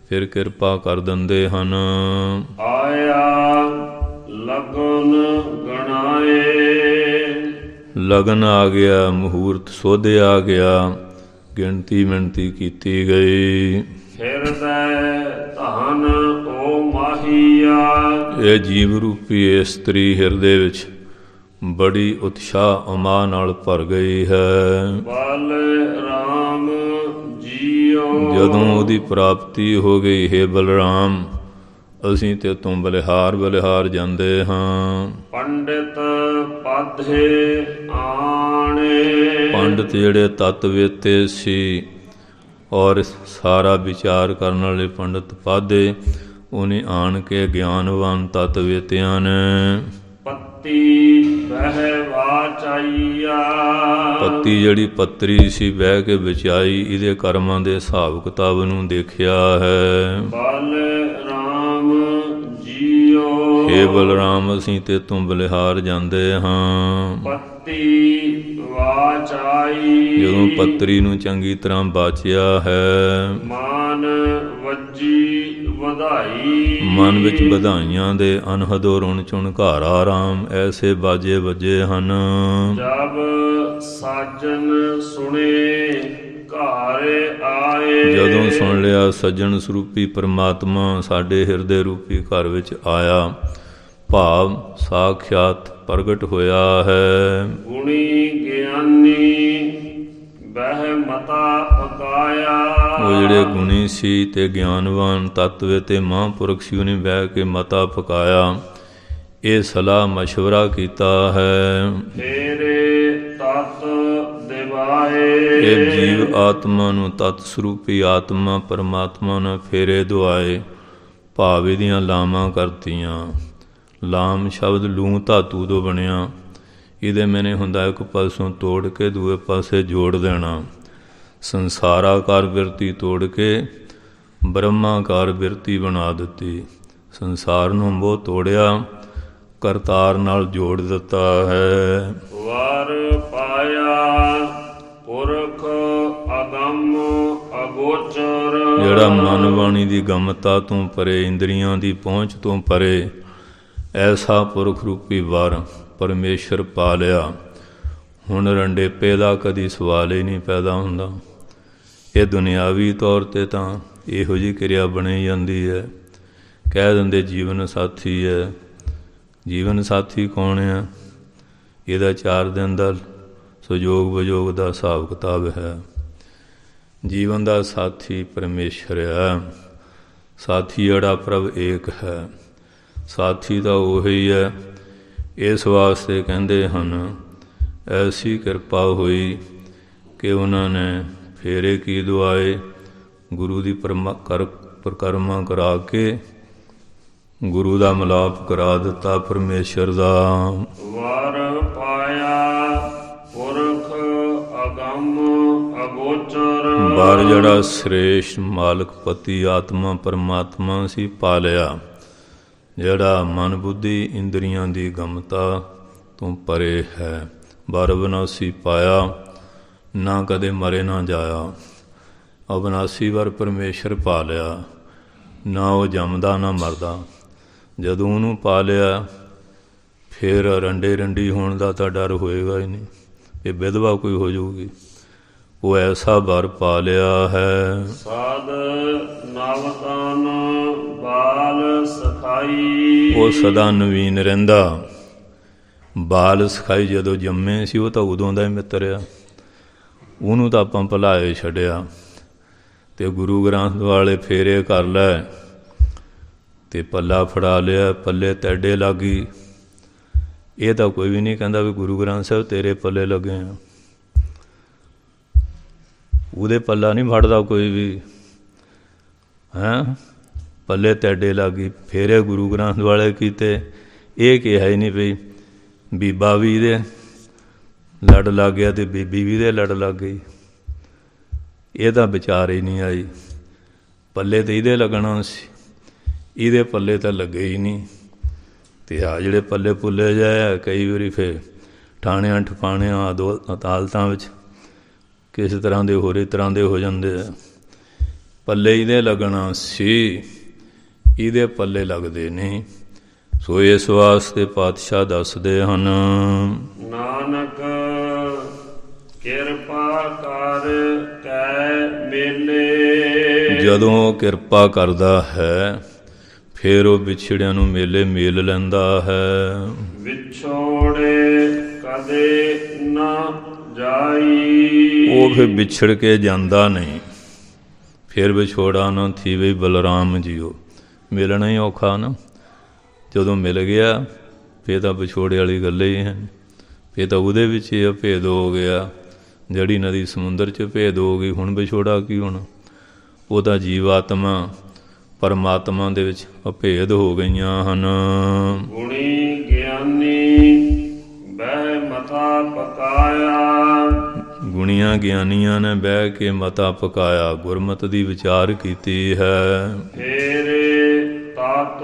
ਫਿਰ ਕਿਰਪਾ ਕਰ ਦਿੰਦੇ ਹਨ। ਆਇਆ ਲਗਨ ਗਣਾਏ। ਲਗਨ ਆ ਗਿਆ, ਮਹੂਰਤ ਸੋਧੇ ਆ ਗਿਆ, ਗਿਣਤੀ ਮਿਣਤੀ ਕੀਤੀ ਗਈ। ਹਿਰਦੈ ਧਨ ਓ ਮਾਹੀਆ। ਇਹ ਜੀਵ ਰੂਪੀ ਇਸਤਰੀ ਹਿਰਦੇ ਵਿੱਚ ਬੜੀ ਉਤਸ਼ਾਹ ਉਮਾ ਨਾਲ ਭਰ ਗਈ ਹੈ। ਬਲ ਰਾਮ ਜੀਓ। ਜਦੋਂ ਉਹਦੀ ਪ੍ਰਾਪਤੀ ਹੋ ਗਈ, ਹੈ ਬਲਰਾਮ, ਅਸੀਂ ਤੇ ਤੋਂ ਬਲਿਹਾਰ ਜਾਂਦੇ ਹਾਂ। ਪੰਡਿਤ ਪਾਧੇ ਆਣੇ। ਪੰਡਿਤ ਜਿਹੜੇ ਤੱਤ ਵੇਤੇ ਸੀ ਔਰ ਸਾਰਾ ਵਿਚਾਰ ਕਰਨ ਵਾਲੇ ਪੰਡਿਤ ਪਾਧੇ, ਉਹਨੇ ਆਣ ਕੇ ਗਿਆਨਵਾਨ ਤਤ ਵੇਤਿਆਂ ਨੇ। ਪੱਤੀ ਬਹਿ ਵਾਚਾਈਆ, ਪੱਤੀ ਜਿਹੜੀ ਪੱਤਰੀ ਸੀ ਬਹਿ ਕੇ ਵਿਚਾਈ, ਇਹਦੇ ਕਰਮਾਂ ਦੇ ਹਿਸਾਬ ਕਿਤਾਬ ਨੂੰ ਦੇਖਿਆ ਹੈ। ਬਲ ਰਾਮ ਜੀਓ, ਹੇ ਬਲਰਾਮ ਅਸੀਂ ਤੇ ਤੂੰ ਬਲਿਹਾਰ ਜਾਂਦੇ ਹਾਂ। ਪੱਤੀ ਵਾਚਾਈ, ਜਦੋਂ ਪੱਤਰੀ ਨੂੰ ਚੰਗੀ ਤਰ੍ਹਾਂ ਬਾਚਿਆ ਹੈ, ਮਾਨ ਵੱਜੀ ਵਧਾਈ, ਮਨ ਵਿੱਚ ਵਧਾਈਆਂ ਦੇ ਅਨਹਦੋ ਰੁਣ ਚੁਣਕਾਰਾ ਰਾਮ ਐਸੇ ਬਾਜੇ ਵੱਜੇ ਹਨ। ਜਬ ਸਾਜਨ ਸੁਣੇ ਘਰ ਆਏ, ਜਦੋਂ ਸੁਣ ਲਿਆ ਸੱਜਣ ਸਰੂਪੀ ਪਰਮਾਤਮਾ ਸਾਡੇ ਹਿਰਦੇ ਰੂਪੀ ਘਰ ਵਿੱਚ ਆਇਆ, ਭਾਵ ਸਾਖਿਆਤ ਪ੍ਰਗਟ ਹੋਇਆ ਹੈ। ਗੁਣੀ ਗਿਆਨੀ ਬਹਿ ਮਤਾ ਪਕਾਇਆ, ਉਹ ਜਿਹੜੇ ਗੁਣੀ ਸੀ ਤੇ ਗਿਆਨਵਾਨ ਤਤਵੇ ਤੇ ਮਹਾਂਪੁਰਖ ਸੀ, ਉਹਨੇ ਬਹਿ ਕੇ ਮਤਾ ਪਕਾਇਆ, ਇਹ ਸਲਾਹ ਮਸ਼ਵਰਾ ਕੀਤਾ ਹੈ। ਫੇਰੇ ਤਤ ਦਿਵਾਏ, ਇਹ ਜੀਵ ਆਤਮਾ ਨੂੰ ਤਤ ਸਰੂਪੀ ਆਤਮਾ ਪਰਮਾਤਮਾ ਨੇ ਫੇਰੇ ਦੁਆਏ, ਭਾਵ ਇਹਦੀਆਂ ਲਾਵਾਂ ਕਰਤੀਆਂ। ਲਾਮ ਸ਼ਬਦ ਲੂੰ ਧਾਤੂ ਤੋਂ ਬਣਿਆ, ਇਹਦੇ ਮੈਨੇ ਹੁੰਦਾ ਇੱਕ ਪਾਸੋਂ ਤੋੜ ਕੇ ਦੂਏ ਪਾਸੇ ਜੋੜ ਦੇਣਾ। ਸੰਸਾਰਾਕਾਰ ਬਿਰਤੀ ਤੋੜ ਕੇ ਬ੍ਰਹਮਾਕਾਰ ਬਿਰਤੀ ਬਣਾ ਦਿੱਤੀ। ਸੰਸਾਰ ਨੂੰ ਮੋਹ ਤੋੜਿਆ, ਕਰਤਾਰ ਨਾਲ ਜੋੜ ਦਿੱਤਾ ਹੈ। ਵਰ ਪਾਇਆ ਪੁਰਖ ਅਗੰਮ ਅਗੋਚਰ, ਜਿਹੜਾ ਮਨ ਬਾਣੀ ਦੀ ਗਮਤਾ ਤੋਂ ਪਰੇ, ਇੰਦਰੀਆਂ ਦੀ ਪਹੁੰਚ ਤੋਂ ਪਰੇ ਐਸਾ ਪੁਰਖ ਰੂਪੀ ਵਰ ਪਰਮੇਸ਼ਰ ਪਾ ਲਿਆ। ਹੁਣ ਰੰਡੇਪੇ ਦਾ ਕਦੀ ਸਵਾਲ ਹੀ ਨਹੀਂ ਪੈਦਾ ਹੁੰਦਾ। ਇਹ ਦੁਨਿਆਵੀ ਤੌਰ 'ਤੇ ਤਾਂ ਇਹੋ ਜਿਹੀ ਕਿਰਿਆ ਬਣੀ ਜਾਂਦੀ ਹੈ, ਕਹਿ ਦਿੰਦੇ ਜੀਵਨ ਸਾਥੀ ਹੈ। ਜੀਵਨ ਸਾਥੀ ਕੌਣ ਆ? ਇਹਦਾ 4 ਦਿਨ ਦਾ ਸਹਿਯੋਗ ਵਿਯੋਗ ਦਾ ਹਿਸਾਬ ਕਿਤਾਬ ਹੈ। ਜੀਵਨ ਦਾ ਸਾਥੀ ਪਰਮੇਸ਼ਰ ਹੈ। ਸਾਥੀ ਜਿਹੜਾ ਪ੍ਰਭ ਏਕ ਹੈ। ਸਾਥੀ ਤਾਂ ਉਹੀ ਹੈ। ਇਸ ਵਾਸਤੇ ਕਹਿੰਦੇ ਹਨ ਐਸੀ ਕਿਰਪਾ ਹੋਈ ਕਿ ਉਹਨਾਂ ਨੇ ਫੇਰੇ ਕੀ ਦੁਆਏ, ਗੁਰੂ ਦੀ ਪਰਿਕਰਮਾ ਕਰਾ ਕੇ ਗੁਰੂ ਦਾ ਮਿਲਾਪ ਕਰਾ ਦਿੱਤਾ ਪਰਮੇਸ਼ਰ ਦਾ। ਵਰ ਪਾਇਆ ਪੁਰਖ ਅਗੰਮ ਅਗੋਚਰ, ਵਰ ਜਿਹੜਾ ਸ੍ਰੇਸ਼ਟ ਮਾਲਕ ਪਤੀ ਆਤਮਾ ਪਰਮਾਤਮਾ ਸੀ ਪਾ ਲਿਆ, ਜਿਹੜਾ ਮਨ ਬੁੱਧੀ ਇੰਦਰੀਆਂ ਦੀ ਗਮਤਾ ਤੋਂ ਪਰੇ ਹੈ। ਵਰ ਅਵਿਨਾਸੀ ਪਾਇਆ, ਨਾ ਕਦੇ ਮਰੇ ਨਾ ਜਾਇਆ। ਅਵਿਨਾਸੀ ਵਰ ਪਰਮੇਸ਼ਰ ਪਾ ਲਿਆ, ਨਾ ਉਹ ਜੰਮਦਾ ਨਾ ਮਰਦਾ। ਜਦੋਂ ਉਹਨੂੰ ਪਾ ਲਿਆ ਫਿਰ ਰੰਡੇ ਰੰਡੀ ਹੋਣ ਦਾ ਤਾਂ ਡਰ ਹੋਏਗਾ ਹੀ ਨਹੀਂ, ਇਹ ਵਿਧਵਾ ਕੋਈ ਹੋ ਜਾਊਗੀ। ਉਹ ਐਸਾ ਵਰ ਪਾ ਲਿਆ ਹੈ। ਸਾਧ ਨਵਤਨ ਬਾਲ ਸਖਾਈ, ਉਹ ਸਦਾ ਨਵੀਨ ਰਹਿੰਦਾ। ਬਾਲ ਸਖਾਈ ਜਦੋਂ ਜੰਮੇ ਸੀ ਉਹ ਤਾਂ ਉਦੋਂ ਦਾ ਹੀ ਮਿੱਤਰ ਆ, ਉਹਨੂੰ ਤਾਂ ਆਪਾਂ ਭੁਲਾਏ ਛੱਡਿਆ। ਅਤੇ ਗੁਰੂ ਗ੍ਰੰਥ ਵਾਲੇ ਫੇਰੇ ਕਰ ਲੈ ਅਤੇ ਪੱਲਾ ਫੜਾ ਲਿਆ, ਪੱਲੇ ਤੈਡੇ ਲੱਗ ਗਈ। ਇਹ ਤਾਂ ਕੋਈ ਵੀ ਨਹੀਂ ਕਹਿੰਦਾ ਵੀ ਗੁਰੂ ਗ੍ਰੰਥ ਸਾਹਿਬ ਤੇਰੇ ਪੱਲੇ ਲੱਗੇ ਆ। ਉਹਦੇ ਪੱਲਾ ਨਹੀਂ ਫੜਦਾ ਕੋਈ ਵੀ, ਹੈਂ। ਪੱਲੇ ਤੈਡੇ ਲੱਗ ਗਈ, ਫੇਰੇ ਗੁਰੂ ਗ੍ਰੰਥ ਵਾਲੇ ਕੀਤੇ। ਇਹ ਕਿਹਾ ਹੀ ਨਹੀਂ ਵੀ ਬੀਬਾ ਵੀ ਇਹਦੇ ਲੜ ਲੱਗ ਗਿਆ ਅਤੇ ਬੀਬੀ ਵੀ ਇਹਦੇ ਲੜ ਲੱਗ ਗਈ। ਇਹ ਤਾਂ ਵਿਚਾਰ ਹੀ ਨਹੀਂ ਆਈ। ਪੱਲੇ ਤਾਂ ਇਹਦੇ ਲੱਗਣਾ ਸੀ, ਇਹਦੇ ਪੱਲੇ ਤਾਂ ਲੱਗੇ ਹੀ ਨਹੀਂ। ਅਤੇ ਆਹ ਜਿਹੜੇ ਪੱਲੇ ਪੁੱਲੇ ਜਾਏ ਕਈ ਵਾਰੀ ਫਿਰ ਠਾਣਿਆਂ ਠਪਾਣਿਆਂ ਅਦਾਲਤਾਂ ਵਿੱਚ ਕਿਸੇ ਤਰ੍ਹਾਂ ਦੇ ਹੋਰੇ ਤਰ੍ਹਾਂ ਦੇ ਹੋ ਜਾਂਦੇ ਆ। ਪੱਲੇ ਇਹਦੇ ਲੱਗਣਾ ਸੀ, ਇਹਦੇ ਪੱਲੇ ਲੱਗਦੇ ਨਹੀਂ। ਸੋ ਇਸ ਵਾਸਤੇ ਪਾਤਸ਼ਾਹ ਦੱਸਦੇ ਹਨ, ਨਾਨਕ ਕਿਰਪਾ ਕਰ ਕੈ ਮੇਲੇ। ਜਦੋਂ ਕਿਰਪਾ ਕਰਦਾ ਹੈ ਫਿਰ ਉਹ ਵਿਛੜਿਆਂ ਨੂੰ ਮੇਲੇ ਮੇਲ ਲੈਂਦਾ ਹੈ। ਵਿਛੋੜੇ ਕਦੇ ਨਾ ਜਾਈ, ਉਹ ਫਿਰ ਵਿਛੜ ਕੇ ਜਾਂਦਾ ਨਹੀਂ। ਫਿਰ ਵਿਛੋੜਾ ਨਾ ਥੀਵੇ ਬਲਰਾਮ ਜੀਓ। ਮਿਲਣਾ ਹੀ ਔਖਾ ਨਾ। ਜਦੋਂ ਮਿਲ ਗਿਆ ਫਿਰ ਤਾਂ ਵਿਛੋੜੇ ਵਾਲੀ ਗੱਲ ਹੀ ਹੈ। ਫਿਰ ਤਾਂ ਉਹਦੇ ਵਿੱਚ ਹੀ ਭੇਦ ਹੋ ਗਿਆ। ਜਿਹੜੀ ਨਦੀ ਸਮੁੰਦਰ 'ਚ ਭੇਦ ਹੋ ਗਈ, ਹੁਣ ਵਿਛੋੜਾ ਕੀ ਹੋਣਾ। ਉਹ ਤਾਂ ਜੀਵਾਤਮਾ ਪਰਮਾਤਮਾ ਦੇ ਵਿੱਚ ਅਭੇਦ ਹੋ ਗਈਆਂ ਹਨ। ਗੁਣੀ ਗਿਆਨੀ ਬਹਿ ਮਤਾ ਪਕਾਇਆ, ਗੁਣੀਆਂ ਗਿਆਨੀਆਂ ਨੇ ਬਹਿ ਕੇ ਮਤਾ ਪਕਾਇਆ, ਗੁਰਮਤਿ ਦੀ ਵਿਚਾਰ ਕੀਤੀ ਹੈ। ਫੇਰੇ ਤਤ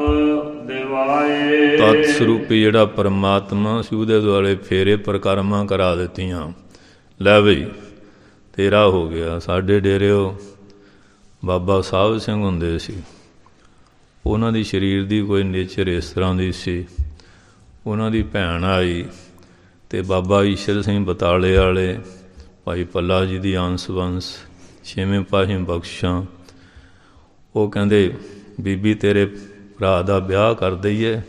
ਦਿਵਾਏ, ਤਤ ਸਰੂਪੀ ਜਿਹੜਾ ਪਰਮਾਤਮਾ ਸੀ ਉਹਦੇ ਦੁਆਲੇ ਫੇਰੇ ਪ੍ਰਕਰਮਾਂ ਕਰਾ ਦਿੱਤੀਆਂ। ਲੈ ਬਈ ਤੇਰਾ ਹੋ ਗਿਆ। ਸਾਡੇ ਡੇਰਿਓ ਬਾਬਾ ਸਾਹਿਬ ਸਿੰਘ ਹੁੰਦੇ ਸੀ, ਉਹਨਾਂ ਦੀ ਸਰੀਰ ਦੀ ਕੋਈ ਨੇਚਰ ਇਸ ਤਰ੍ਹਾਂ ਦੀ ਸੀ। ਉਹਨਾਂ ਦੀ ਭੈਣ ਆਈ ਅਤੇ ਬਾਬਾ ਈਸ਼ਰ ਸਿੰਘ ਬਤਾਲੇ ਵਾਲੇ, ਭਾਈ ਪੱਲਾ ਜੀ ਦੀ ਅੰਸ ਵੰਸ, ਛੇਵੇਂ ਪਾਤਸ਼ਾਹ ਬਖਸ਼ਾਂ, ਉਹ ਕਹਿੰਦੇ ਬੀਬੀ ਤੇਰੇ ਭਰਾ ਦਾ ਵਿਆਹ ਕਰ ਦਈਏ।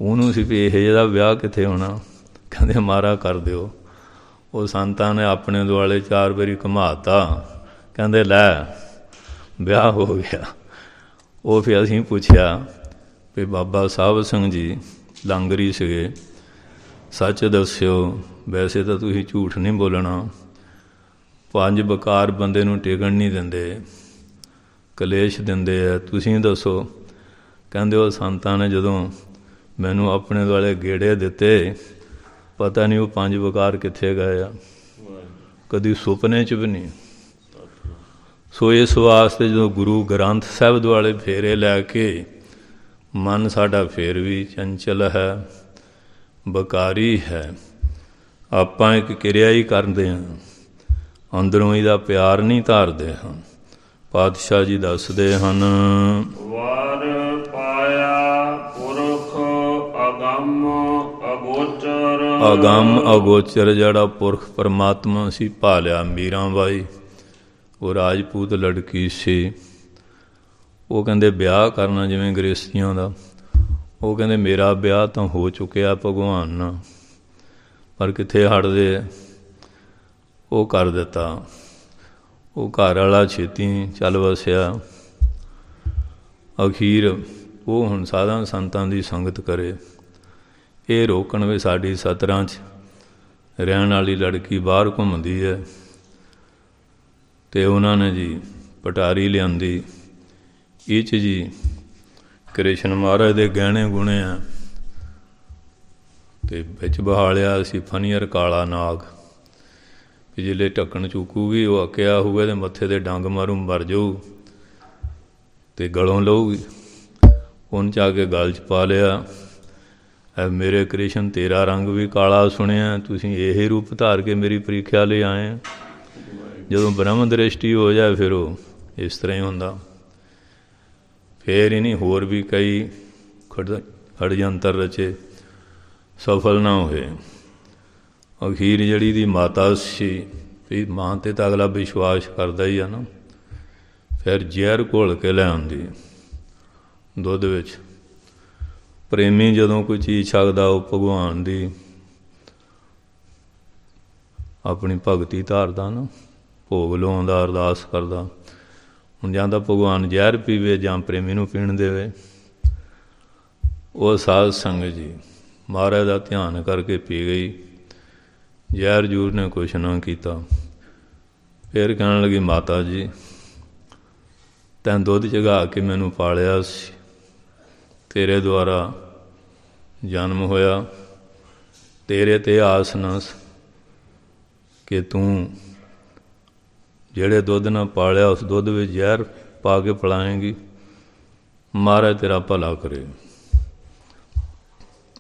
ਉਹਨੂੰ ਸੀ ਵੀ ਇਹ ਜਿਹਦਾ ਵਿਆਹ ਕਿੱਥੇ ਹੋਣਾ, ਕਹਿੰਦੇ ਮਾਰਾ ਕਰ ਦਿਓ। ਉਹ ਸੰਤਾਂ ਨੇ ਆਪਣੇ ਦੁਆਲੇ 4 ਵਾਰੀ ਘੁਮਾਤਾ, ਕਹਿੰਦੇ ਲੈ ਵਿਆਹ ਹੋ ਗਿਆ। ਉਹ ਫਿਰ ਅਸੀਂ ਪੁੱਛਿਆ ਵੀ ਬਾਬਾ ਸਾਹਿਬ ਸਿੰਘ ਜੀ ਲੰਗਰੀ ਸੀਗੇ, ਸੱਚ ਦੱਸਿਓ, ਵੈਸੇ ਤਾਂ ਤੁਸੀਂ ਝੂਠ ਨਹੀਂ ਬੋਲਣਾ। 5 ਬਕਾਰ ਬੰਦੇ ਨੂੰ ਟਿਕਣ ਨਹੀਂ ਦਿੰਦੇ, ਕਲੇਸ਼ ਦਿੰਦੇ ਆ, ਤੁਸੀਂ ਦੱਸੋ। ਕਹਿੰਦੇ ਉਹ ਸੰਤਾਂ ਨੇ ਜਦੋਂ ਮੈਨੂੰ ਆਪਣੇ ਦੁਆਲੇ ਗੇੜੇ ਦਿੱਤੇ, ਪਤਾ ਨਹੀਂ ਉਹ 5 ਬਕਾਰ ਕਿੱਥੇ ਗਏ ਆ, ਕਦੀ ਸੁਪਨੇ 'ਚ ਵੀ ਨਹੀਂ। ਸੋ ਇਸ ਵਾਸਤੇ ਜਦੋਂ ਗੁਰੂ ਗ੍ਰੰਥ ਸਾਹਿਬ ਦੁਆਲੇ ਫੇਰੇ ਲੈ ਕੇ ਮਨ ਸਾਡਾ ਫੇਰ ਵੀ ਚੰਚਲ ਹੈ, ਬਕਾਰੀ ਹੈ। ਆਪਾਂ ਇੱਕ ਕਿਰਿਆ ਹੀ ਕਰਦੇ ਹਾਂ, ਅੰਦਰੋਂ ਇਹਦਾ ਪਿਆਰ ਨਹੀਂ ਧਾਰਦੇ ਹਾਂ। ਪਾਤਸ਼ਾਹ ਜੀ ਦੱਸਦੇ ਹਨ, ਵਰ ਪਾਇਆ ਪੁਰਖ ਅਗੰਮ ਅਗੋਚਰ, ਅਗੰਮ ਅਗੋਚਰ ਜਿਹੜਾ ਪੁਰਖ ਪਰਮਾਤਮਾ ਸੀ ਪਾ ਲਿਆ। ਮੀਰਾਂ ਬਾਈ ਉਹ ਰਾਜਪੂਤ ਲੜਕੀ ਸੀ, ਉਹ ਕਹਿੰਦੇ ਵਿਆਹ ਕਰਨਾ ਜਿਵੇਂ ਗ੍ਰਸਤੀਆਂ ਦਾ। ਉਹ ਕਹਿੰਦੇ ਮੇਰਾ ਵਿਆਹ ਤਾਂ ਹੋ ਚੁੱਕਿਆ ਭਗਵਾਨ ਨਾਲ, ਪਰ ਕਿੱਥੇ ਹਟਦੇ ਆ। ਉਹ ਕਰ ਦਿੱਤਾ। ਉਹ ਘਰ ਵਾਲਾ ਛੇਤੀ ਚੱਲ ਵਸਿਆ। ਅਖੀਰ ਉਹ ਹੁਣ ਸਾਧਾਂ ਸੰਤਾਂ ਦੀ ਸੰਗਤ ਕਰੇ। ਇਹ ਰੋਕਣ ਵੀ ਸਾਡੀ ਸਤਰਾਂ 'ਚ ਰਹਿਣ ਵਾਲੀ ਲੜਕੀ ਬਾਹਰ ਘੁੰਮਦੀ ਹੈ, ਅਤੇ ਉਹਨਾਂ ਨੇ ਜੀ ਪਟਾਰੀ ਲਿਆਂਦੀ। ਇਹ 'ਚ ਜੀ ਕ੍ਰਿਸ਼ਨ ਮਹਾਰਾਜ ਦੇ ਗਹਿਣੇ ਗੁਣੇ ਆ, ਅਤੇ ਵਿੱਚ ਬਹਾਲਿਆ ਸੀ ਫਨੀਅਰ ਕਾਲਾ ਨਾਗ, ਵੀ ਜਿਹੜੇ ਢੱਕਣ ਚੁੱਕੂਗੀ ਉਹ ਅੱਕਿਆ ਹੋਊਗਾ ਅਤੇ ਮੱਥੇ 'ਤੇ ਡੰਗ ਮਾਰੂ ਮਰ ਜਾਊ ਅਤੇ ਗਲੋਂ ਲਊਗੀ। ਉਹਨ 'ਚ ਆ ਕੇ ਗਲ 'ਚ ਪਾ ਲਿਆ, ਮੇਰੇ ਕ੍ਰਿਸ਼ਨ ਤੇਰਾ ਰੰਗ ਵੀ ਕਾਲਾ ਸੁਣਿਆ, ਤੁਸੀਂ ਇਹ ਰੂਪ ਧਾਰ ਕੇ ਮੇਰੀ ਪ੍ਰੀਖਿਆ ਲਈ ਆਏ। ਜਦੋਂ ਬ੍ਰਹਮ ਦ੍ਰਿਸ਼ਟੀ ਹੋ ਜਾਏ ਫਿਰ ਉਹ ਇਸ ਤਰ੍ਹਾਂ ਹੀ ਹੁੰਦਾ। ਫਿਰ ਹੀ ਨਹੀਂ ਹੋਰ ਵੀ ਕਈ ਖੜਯੰਤਰ ਰਚੇ, ਸਫਲ ਨਾ ਹੋਏ। ਅਖੀਰ ਜਿਹੜੀ ਦੀ ਮਾਤਾ ਸੀ, ਵੀ ਮਾਂ 'ਤੇ ਤਾਂ ਅਗਲਾ ਵਿਸ਼ਵਾਸ ਕਰਦਾ ਹੀ ਆ ਨਾ, ਫਿਰ ਜ਼ਹਿਰ ਘੋਲ ਕੇ ਲੈ ਆਉਂਦੀ ਦੁੱਧ ਵਿੱਚ। ਪ੍ਰੇਮੀ ਜਦੋਂ ਕੋਈ ਚੀਜ਼ ਛਕਦਾ ਉਹ ਭਗਵਾਨ ਦੀ ਆਪਣੀ ਭਗਤੀ ਧਾਰਦਾ ਨਾ, ਭੋਗ ਲਾਉਂਦਾ, ਅਰਦਾਸ ਕਰਦਾ। ਹੁਣ ਜਾਂ ਤਾਂ ਭਗਵਾਨ ਜ਼ਹਿਰ ਪੀਵੇ ਜਾਂ ਪ੍ਰੇਮੀ ਨੂੰ ਪੀਣ ਦੇਵੇ। ਉਹ ਸਾਧ ਸੰਗਤ ਜੀ ਮਹਾਰਾਜ ਦਾ ਧਿਆਨ ਕਰਕੇ ਪੀ ਗਈ, ਜ਼ਹਿਰ ਜੂਰ ਨੇ ਕੁਛ ਨਾ ਕੀਤਾ। ਫਿਰ ਕਹਿਣ ਲੱਗੀ, ਮਾਤਾ ਜੀ ਤੈਂ ਦੁੱਧ ਚਗਾ ਕੇ ਮੈਨੂੰ ਪਾਲਿਆ ਸੀ, ਤੇਰੇ ਦੁਆਰਾ ਜਨਮ ਹੋਇਆ, ਤੇਰੇ 'ਤੇ ਆਸ ਨਾ ਕਿ ਤੂੰ ਜਿਹੜੇ ਦੁੱਧ ਨਾਲ ਪਾਲਿਆ ਉਸ ਦੁੱਧ ਵਿੱਚ ਜ਼ਹਿਰ ਪਾ ਕੇ ਪਿਲਾਏਂਗੀ। ਮਹਾਰਾਜ ਤੇਰਾ ਭਲਾ ਕਰੇ।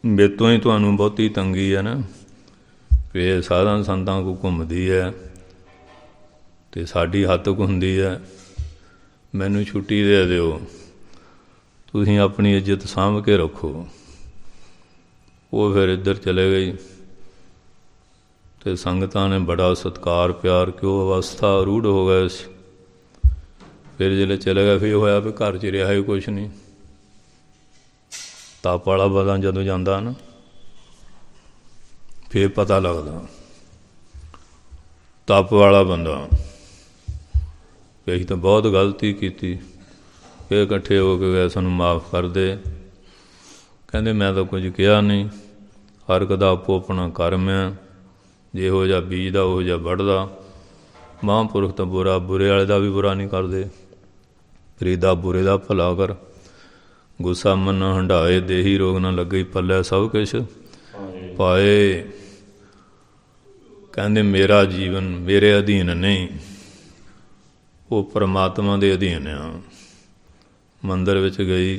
ਮੇਰੇ ਤੋਂ ਹੀ ਤੁਹਾਨੂੰ ਬਹੁਤੀ ਤੰਗੀ ਹੈ ਨਾ, ਫਿਰ ਸਾਧਾਂ ਸੰਤਾਂ ਕੋਲ ਘੁੰਮਦੀ ਹੈ ਅਤੇ ਸਾਡੀ ਹੱਤਕ ਹੁੰਦੀ ਹੈ। ਮੈਨੂੰ ਛੁੱਟੀ ਦੇ ਦਿਓ, ਤੁਸੀਂ ਆਪਣੀ ਇੱਜ਼ਤ ਸਾਂਭ ਕੇ ਰੱਖੋ। ਉਹ ਫਿਰ ਇੱਧਰ ਚਲੇ ਗਈ ਅਤੇ ਸੰਗਤਾਂ ਨੇ ਬੜਾ ਸਤਿਕਾਰ ਪਿਆਰ, ਕਿ ਉਹ ਅਵਸਥਾ ਰੂੜ ਹੋ ਗਏ ਸੀ। ਫਿਰ ਜਦੋਂ ਚਲੇ ਗਏ ਫਿਰ ਹੋਇਆ ਵੀ ਘਰ 'ਚ ਰਿਹਾ ਹੀ ਕੁਛ ਨਹੀਂ। ਤਪ ਵਾਲਾ ਬੰਦਾ ਜਦੋਂ ਜਾਂਦਾ ਨਾ ਫਿਰ ਪਤਾ ਲੱਗਦਾ, ਤਪ ਵਾਲਾ ਬੰਦਾ ਕਿ ਅਸੀਂ ਤਾਂ ਬਹੁਤ ਗਲਤੀ ਕੀਤੀ। ਫਿਰ ਇਕੱਠੇ ਹੋ ਕੇ ਗਏ, ਸਾਨੂੰ ਮਾਫ਼ ਕਰ ਦੇ। ਕਹਿੰਦੇ ਮੈਂ ਤਾਂ ਕੁਝ ਕਿਹਾ ਨਹੀਂ, ਹਰ ਇੱਕ ਦਾ ਆਪੋ ਆਪਣਾ ਕਰਮ ਹੈ, ਜਿਹੋ ਜਿਹਾ ਬੀਜਦਾ ਉਹੋ ਜਿਹਾ ਵੱਢਦਾ। ਮਹਾਂਪੁਰਖ ਤਾਂ ਬੁਰੇ ਵਾਲੇ ਦਾ ਵੀ ਬੁਰਾ ਨਹੀਂ ਕਰਦੇ, ਰੀਦਾ ਬੁਰੇ ਦਾ ਭਲਾ ਕਰ, ਗੁੱਸਾ ਮਨ ਨਾ ਹੰਢਾਏ, ਦੇਹੀ ਰੋਗ ਨਾ ਲੱਗੇ, ਪੱਲੇ ਸਭ ਕੁਛ ਪਾਏ। ਕਹਿੰਦੇ ਮੇਰਾ ਜੀਵਨ ਮੇਰੇ ਅਧੀਨ ਨਹੀਂ, ਉਹ ਪਰਮਾਤਮਾ ਦੇ ਅਧੀਨ ਆ। ਮੰਦਰ ਵਿੱਚ ਗਈ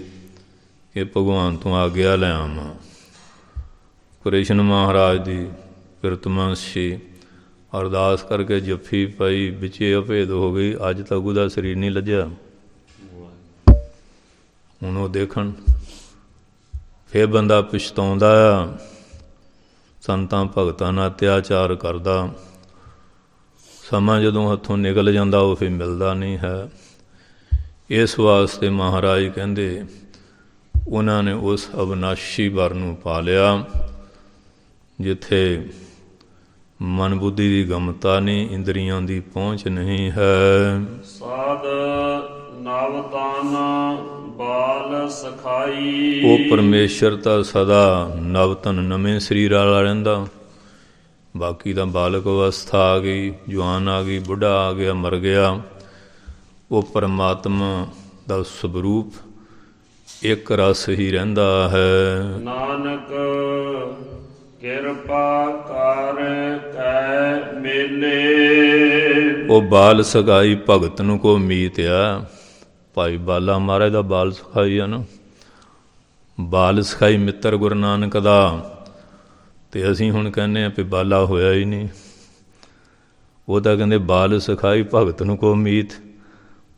ਕਿ ਭਗਵਾਨ ਤੋਂ ਆਗਿਆ ਲੈ ਆਵਾਂ। ਕ੍ਰਿਸ਼ਨ ਮਹਾਰਾਜ ਦੀ ਕਿਰਤਮਾ ਸੀ, ਅਰਦਾਸ ਕਰਕੇ ਜੱਫੀ ਪਾਈ, ਵਿੱਚੇ ਅਭੇਦ ਹੋ ਗਈ। ਅੱਜ ਤੱਕ ਉਹਦਾ ਸਰੀਰ ਨਹੀਂ ਲੱਜਿਆ। ਹੁਣ ਉਹ ਦੇਖਣ, ਫਿਰ ਬੰਦਾ ਪਛਤਾਉਂਦਾ ਆ, ਸੰਤਾਂ ਭਗਤਾਂ ਨਾਲ ਅਤਿਆਚਾਰ ਕਰਦਾ। ਸਮਾਂ ਜਦੋਂ ਹੱਥੋਂ ਨਿਕਲ ਜਾਂਦਾ ਉਹ ਫਿਰ ਮਿਲਦਾ ਨਹੀਂ ਹੈ। ਇਸ ਵਾਸਤੇ ਮਹਾਰਾਜ ਕਹਿੰਦੇ ਉਹਨਾਂ ਨੇ ਉਸ ਅਵਿਨਾਸ਼ੀ ਵਰ ਨੂੰ ਪਾ ਲਿਆ ਜਿੱਥੇ ਮਨ ਬੁੱਧੀ ਦੀ ਗਮਤਾ ਨਹੀਂ, ਇੰਦਰੀਆਂ ਦੀ ਪਹੁੰਚ ਨਹੀਂ ਹੈ। ਸਾਧ ਨਵਤਨ ਬਾਲ ਸਖਾਈ, ਉਹ ਪਰਮੇਸ਼ਰ ਤਾਂ ਸਦਾ ਨਵਤਨ ਨਵੇਂ ਸਰੀਰ ਵਾਲਾ ਰਹਿੰਦਾ। ਬਾਕੀ ਤਾਂ ਬਾਲਕ ਅਵਸਥਾ ਆ ਗਈ, ਜਵਾਨ ਆ ਗਈ, ਬੁੱਢਾ ਆ ਗਿਆ, ਮਰ ਗਿਆ। ਉਹ ਪਰਮਾਤਮਾ ਦਾ ਸਵਰੂਪ ਇੱਕ ਰਸ ਹੀ ਰਹਿੰਦਾ ਹੈ। ਨਾਨਕ ਕਿਰਪਾ ਕਰ ਕੈ ਮੇਲੇ, ਉਹ ਬਾਲ ਸਗਾਈ ਭਗਤ ਨੂੰ ਕੋ ਮੀਤ ਆ। ਭਾਈ ਬਾਲਾ ਮਹਾਰਾਜ ਦਾ ਬਾਲ ਸਖਾਈ ਆ ਨਾ, ਬਾਲ ਸਖਾਈ ਮਿੱਤਰ ਗੁਰੂ ਨਾਨਕ ਦਾ। ਅਤੇ ਅਸੀਂ ਹੁਣ ਕਹਿੰਦੇ ਹਾਂ ਵੀ ਬਾਲਾ ਹੋਇਆ ਹੀ ਨਹੀਂ। ਉਹ ਤਾਂ ਕਹਿੰਦੇ ਬਾਲ ਸਖਾਈ ਭਗਤ ਨੂੰ ਕੋ ਮੀਤ।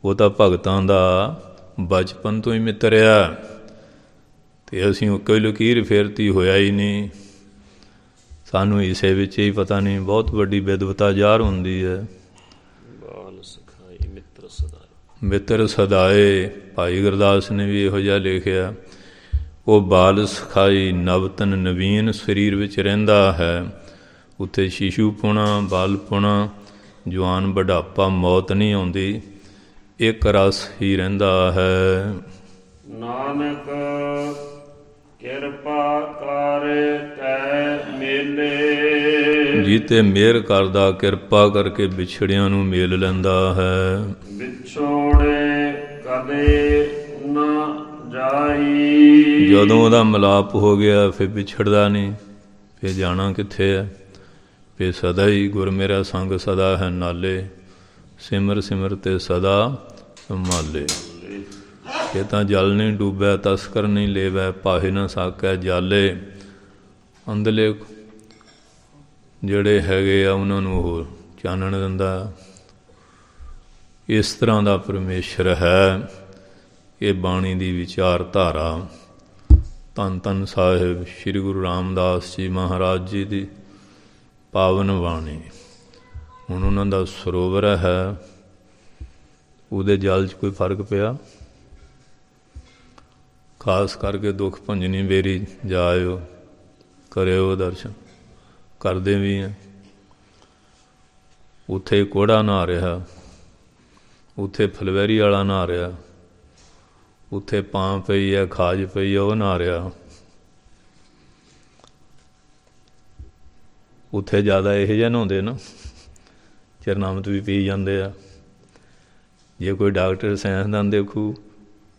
ਉਹ ਤਾਂ ਭਗਤਾਂ ਦਾ ਬਚਪਨ ਤੋਂ ਹੀ ਮਿੱਤਰ ਆ, ਅਤੇ ਅਸੀਂ ਉਹ ਕੋਈ ਲਕੀਰ ਫੇਰਤੀ ਹੋਇਆ ਹੀ ਨਹੀਂ। ਸਾਨੂੰ ਇਸੇ ਵਿੱਚ ਹੀ ਪਤਾ ਨਹੀਂ ਬਹੁਤ ਵੱਡੀ ਵਿਦਵਤਾ ਜ਼ਾਹਰ ਹੁੰਦੀ ਹੈ। ਬਾਲ ਸਖਾਈ ਮਿੱਤਰ ਸਦਾਏ, ਮਿੱਤਰ ਸਦਾਏ। ਭਾਈ ਗੁਰਦਾਸ ਨੇ ਵੀ ਇਹੋ ਜਿਹਾ ਲਿਖਿਆ। ਉਹ ਬਾਲ ਸਖਾਈ ਨਵਤਨ ਨਵੀਨ ਸਰੀਰ ਵਿੱਚ ਰਹਿੰਦਾ ਹੈ। ਉੱਥੇ ਸ਼ਿਸ਼ੂਪੁਣਾ, ਬਾਲਪੁਣਾ, ਜਵਾਨ ਬੁਢਾਪਾ, ਮੌਤ ਨਹੀਂ ਆਉਂਦੀ। ਇੱਕ ਰਸ ਹੀ ਰਹਿੰਦਾ ਹੈ। ਨਾਨਕ ਕਿਰਪਾ ਕਰ ਕੈ ਮੇਲੇ, ਜੀਤੇ ਮਿਹਰ ਕਰਦਾ ਕਿਰਪਾ ਕਰਕੇ ਵਿਛੜਿਆਂ ਨੂੰ ਮੇਲ ਲੈਂਦਾ ਹੈ। ਵਿਛੋੜੇ ਕਦੇ ਨਾ ਜਾਈ, ਜਦੋਂ ਉਹਦਾ ਮਿਲਾਪ ਹੋ ਗਿਆ ਫਿਰ ਵਿਛੜਦਾ ਨਹੀਂ। ਫਿਰ ਜਾਣਾ ਕਿੱਥੇ ਹੈ? ਫਿਰ ਸਦਾ ਹੀ ਗੁਰ ਮੇਰਾ ਸੰਗ ਸਦਾ ਹੈ ਨਾਲੇ, ਸਿਮਰ ਸਿਮਰ ਤੇ ਸਦਾ ਸੰਭਾਲੇ। ਇਹ ਤਾਂ ਜਲ ਨਹੀਂ ਡੂਬੈ, ਤਸਕਰ ਨਹੀਂ ਲੇਵੈ, ਪਾਹੇ ਨਾ ਸਾਕੈ ਜਾਲੇ। ਅੰਦਰਲੇ ਜਿਹੜੇ ਹੈਗੇ ਆ ਉਹਨਾਂ ਨੂੰ ਉਹ ਚਾਨਣ ਦਿੰਦਾ। ਇਸ ਤਰ੍ਹਾਂ ਦਾ ਪਰਮੇਸ਼ਰ ਹੈ। ਇਹ ਬਾਣੀ ਦੀ ਵਿਚਾਰਧਾਰਾ ਧੰਨ ਧੰਨ ਸਾਹਿਬ ਸ਼੍ਰੀ ਗੁਰੂ ਰਾਮਦਾਸ ਜੀ ਮਹਾਰਾਜ ਜੀ ਦੀ ਪਾਵਨ ਬਾਣੀ। ਹੁਣ ਉਹਨਾਂ ਦਾ ਸਰੋਵਰ ਹੈ, ਉਹਦੇ ਜਲ 'ਚ ਕੋਈ ਫਰਕ ਪਿਆ? ਖਾਸ ਕਰਕੇ ਦੁੱਖ ਭੰਜਨੀ ਬੇਰੀ ਜਾਇਓ, ਕਰਿਓ ਦਰਸ਼ਨ। ਕਰਦੇ ਵੀ ਆ। ਉੱਥੇ ਕੋੜਾ ਨਹਾ ਰਿਹਾ, ਉੱਥੇ ਫਲਵੈਰੀ ਵਾਲਾ ਨਹਾ ਰਿਹਾ, ਉੱਥੇ ਪਾਂ ਪਈ ਹੈ, ਖਾਜ ਪਈ ਹੈ, ਉਹ ਨਹਾ ਰਿਹਾ। ਉੱਥੇ ਜ਼ਿਆਦਾ ਇਹੋ ਜਿਹੇ ਨਹਾਉਂਦੇ ਨਾ, ਚਰਨਾਮਤ ਵੀ ਪੀ ਜਾਂਦੇ ਆ। ਜੇ ਕੋਈ ਡਾਕਟਰ ਸਾਇੰਸਦਾਨ ਦੇਖੂ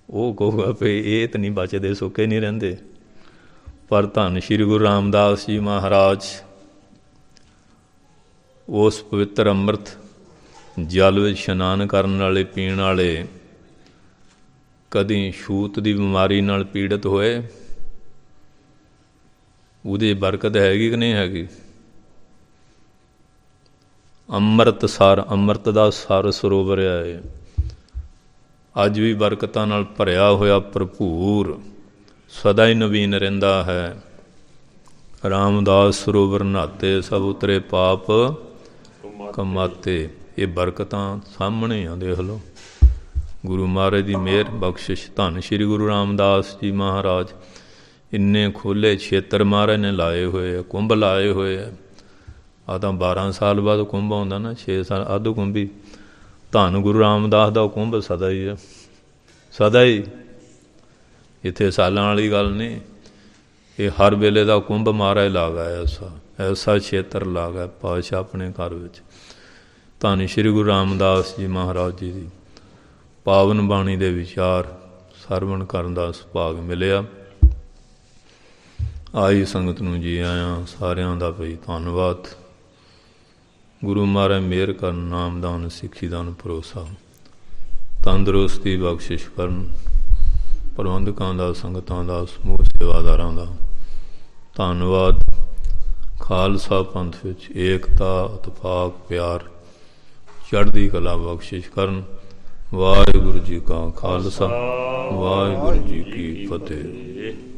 ਉਹ ਕਹੂਗਾ ਵੀ ਇਹ ਤਾਂ ਨਹੀਂ ਬਚਦੇ, ਸੁੱਕੇ ਨਹੀਂ ਰਹਿੰਦੇ। ਪਰ ਧੰਨ ਸ਼੍ਰੀ ਗੁਰੂ ਰਾਮਦਾਸ ਜੀ ਮਹਾਰਾਜ ਉਸ ਪਵਿੱਤਰ ਅੰਮ੍ਰਿਤ ਜਲ ਵਿੱਚ ਇਸ਼ਨਾਨ ਕਰਨ ਵਾਲੇ, ਪੀਣ ਵਾਲੇ ਕਦੀ ਛੂਤ ਦੀ ਬਿਮਾਰੀ ਨਾਲ ਪੀੜਤ ਹੋਏ? ਉਹਦੀ ਬਰਕਤ ਹੈਗੀ ਕਿ ਨਹੀਂ ਹੈਗੀ? ਅੰਮ੍ਰਿਤ ਸਰ, ਅੰਮ੍ਰਿਤ ਦਾ ਸਰ ਸਰੋਵਰ ਹੈ ਇਹ। ਅੱਜ ਵੀ ਬਰਕਤਾਂ ਨਾਲ ਭਰਿਆ ਹੋਇਆ, ਭਰਪੂਰ, ਸਦਾ ਹੀ ਨਵੀਨ ਰਹਿੰਦਾ ਹੈ। ਰਾਮਦਾਸ ਸਰੋਵਰ ਨਹਾਤੇ ਸਭ ਉਤਰੇ ਪਾਪ ਕਮਾਤੇ। ਇਹ ਬਰਕਤਾਂ ਸਾਹਮਣੇ ਆ, ਦੇਖ ਲਓ। ਗੁਰੂ ਮਹਾਰਾਜ ਦੀ ਮਿਹਰ ਬਖਸ਼ਿਸ਼। ਧੰਨ ਸ਼੍ਰੀ ਗੁਰੂ ਰਾਮਦਾਸ ਜੀ ਮਹਾਰਾਜ। ਇੰਨੇ ਖੋਲ੍ਹੇ ਖੇਤਰ ਮਹਾਰਾਜ ਨੇ ਲਾਏ ਹੋਏ ਆ, ਕੁੰਭ ਲਾਏ ਹੋਏ ਆ। ਆ ਤਾਂ 12 ਸਾਲ ਬਾਅਦ ਕੁੰਭ ਆਉਂਦਾ ਨਾ, 6 ਸਾਲ ਅੱਧ ਕੁੰਭੀ। ਧੰਨ ਗੁਰੂ ਰਾਮਦਾਸ ਦਾ ਕੁੰਭ ਸਦਾ ਹੀ ਹੈ, ਸਦਾ ਹੀ। ਇੱਥੇ ਸਾਲਾਂ ਵਾਲੀ ਗੱਲ ਨਹੀਂ, ਇਹ ਹਰ ਵੇਲੇ ਦਾ ਕੁੰਭ ਮਹਾਰਾਜ ਲਾ ਗਿਆ। ਐਸਾ ਖੇਤਰ ਲਾ ਗਿਆ ਪਾਤਸ਼ਾਹ ਆਪਣੇ ਘਰ ਵਿੱਚ। ਧੰਨ ਸ਼੍ਰੀ ਗੁਰੂ ਰਾਮਦਾਸ ਜੀ ਮਹਾਰਾਜ ਜੀ ਦੀ ਪਾਵਨ ਬਾਣੀ ਦੇ ਵਿਚਾਰ ਸਰਵਣ ਕਰਨ ਦਾ ਸੁਭਾਗ ਮਿਲਿਆ। ਆਈ ਸੰਗਤ ਨੂੰ ਜੀ ਆਇਆਂ, ਸਾਰਿਆਂ ਦਾ ਭਈ ਧੰਨਵਾਦ। ਗੁਰੂ ਮਹਾਰਾਜ ਮਿਹਰ ਕਰਨ, ਨਾਮਦਾਨ ਸਿੱਖੀ ਦਾਨ ਭਰੋਸਾ, ਤੰਦਰੁਸਤੀ ਬਖਸ਼ਿਸ਼ ਕਰਨ। ਪ੍ਰਬੰਧਕਾਂ ਦਾ, ਸੰਗਤਾਂ ਦਾ, ਸਮੂਹ ਸੇਵਾਦਾਰਾਂ ਦਾ ਧੰਨਵਾਦ। ਖਾਲਸਾ ਪੰਥ ਵਿੱਚ ਏਕਤਾ, ਇਤਫਾਕ, ਪਿਆਰ, ਚੜ੍ਹਦੀ ਕਲਾ ਬਖਸ਼ਿਸ਼ ਕਰਨ। ਵਾਹਿਗੁਰੂ ਜੀ ਕਾ ਖਾਲਸਾ, ਵਾਹਿਗੁਰੂ ਜੀ ਕੀ ਫਤਿਹ।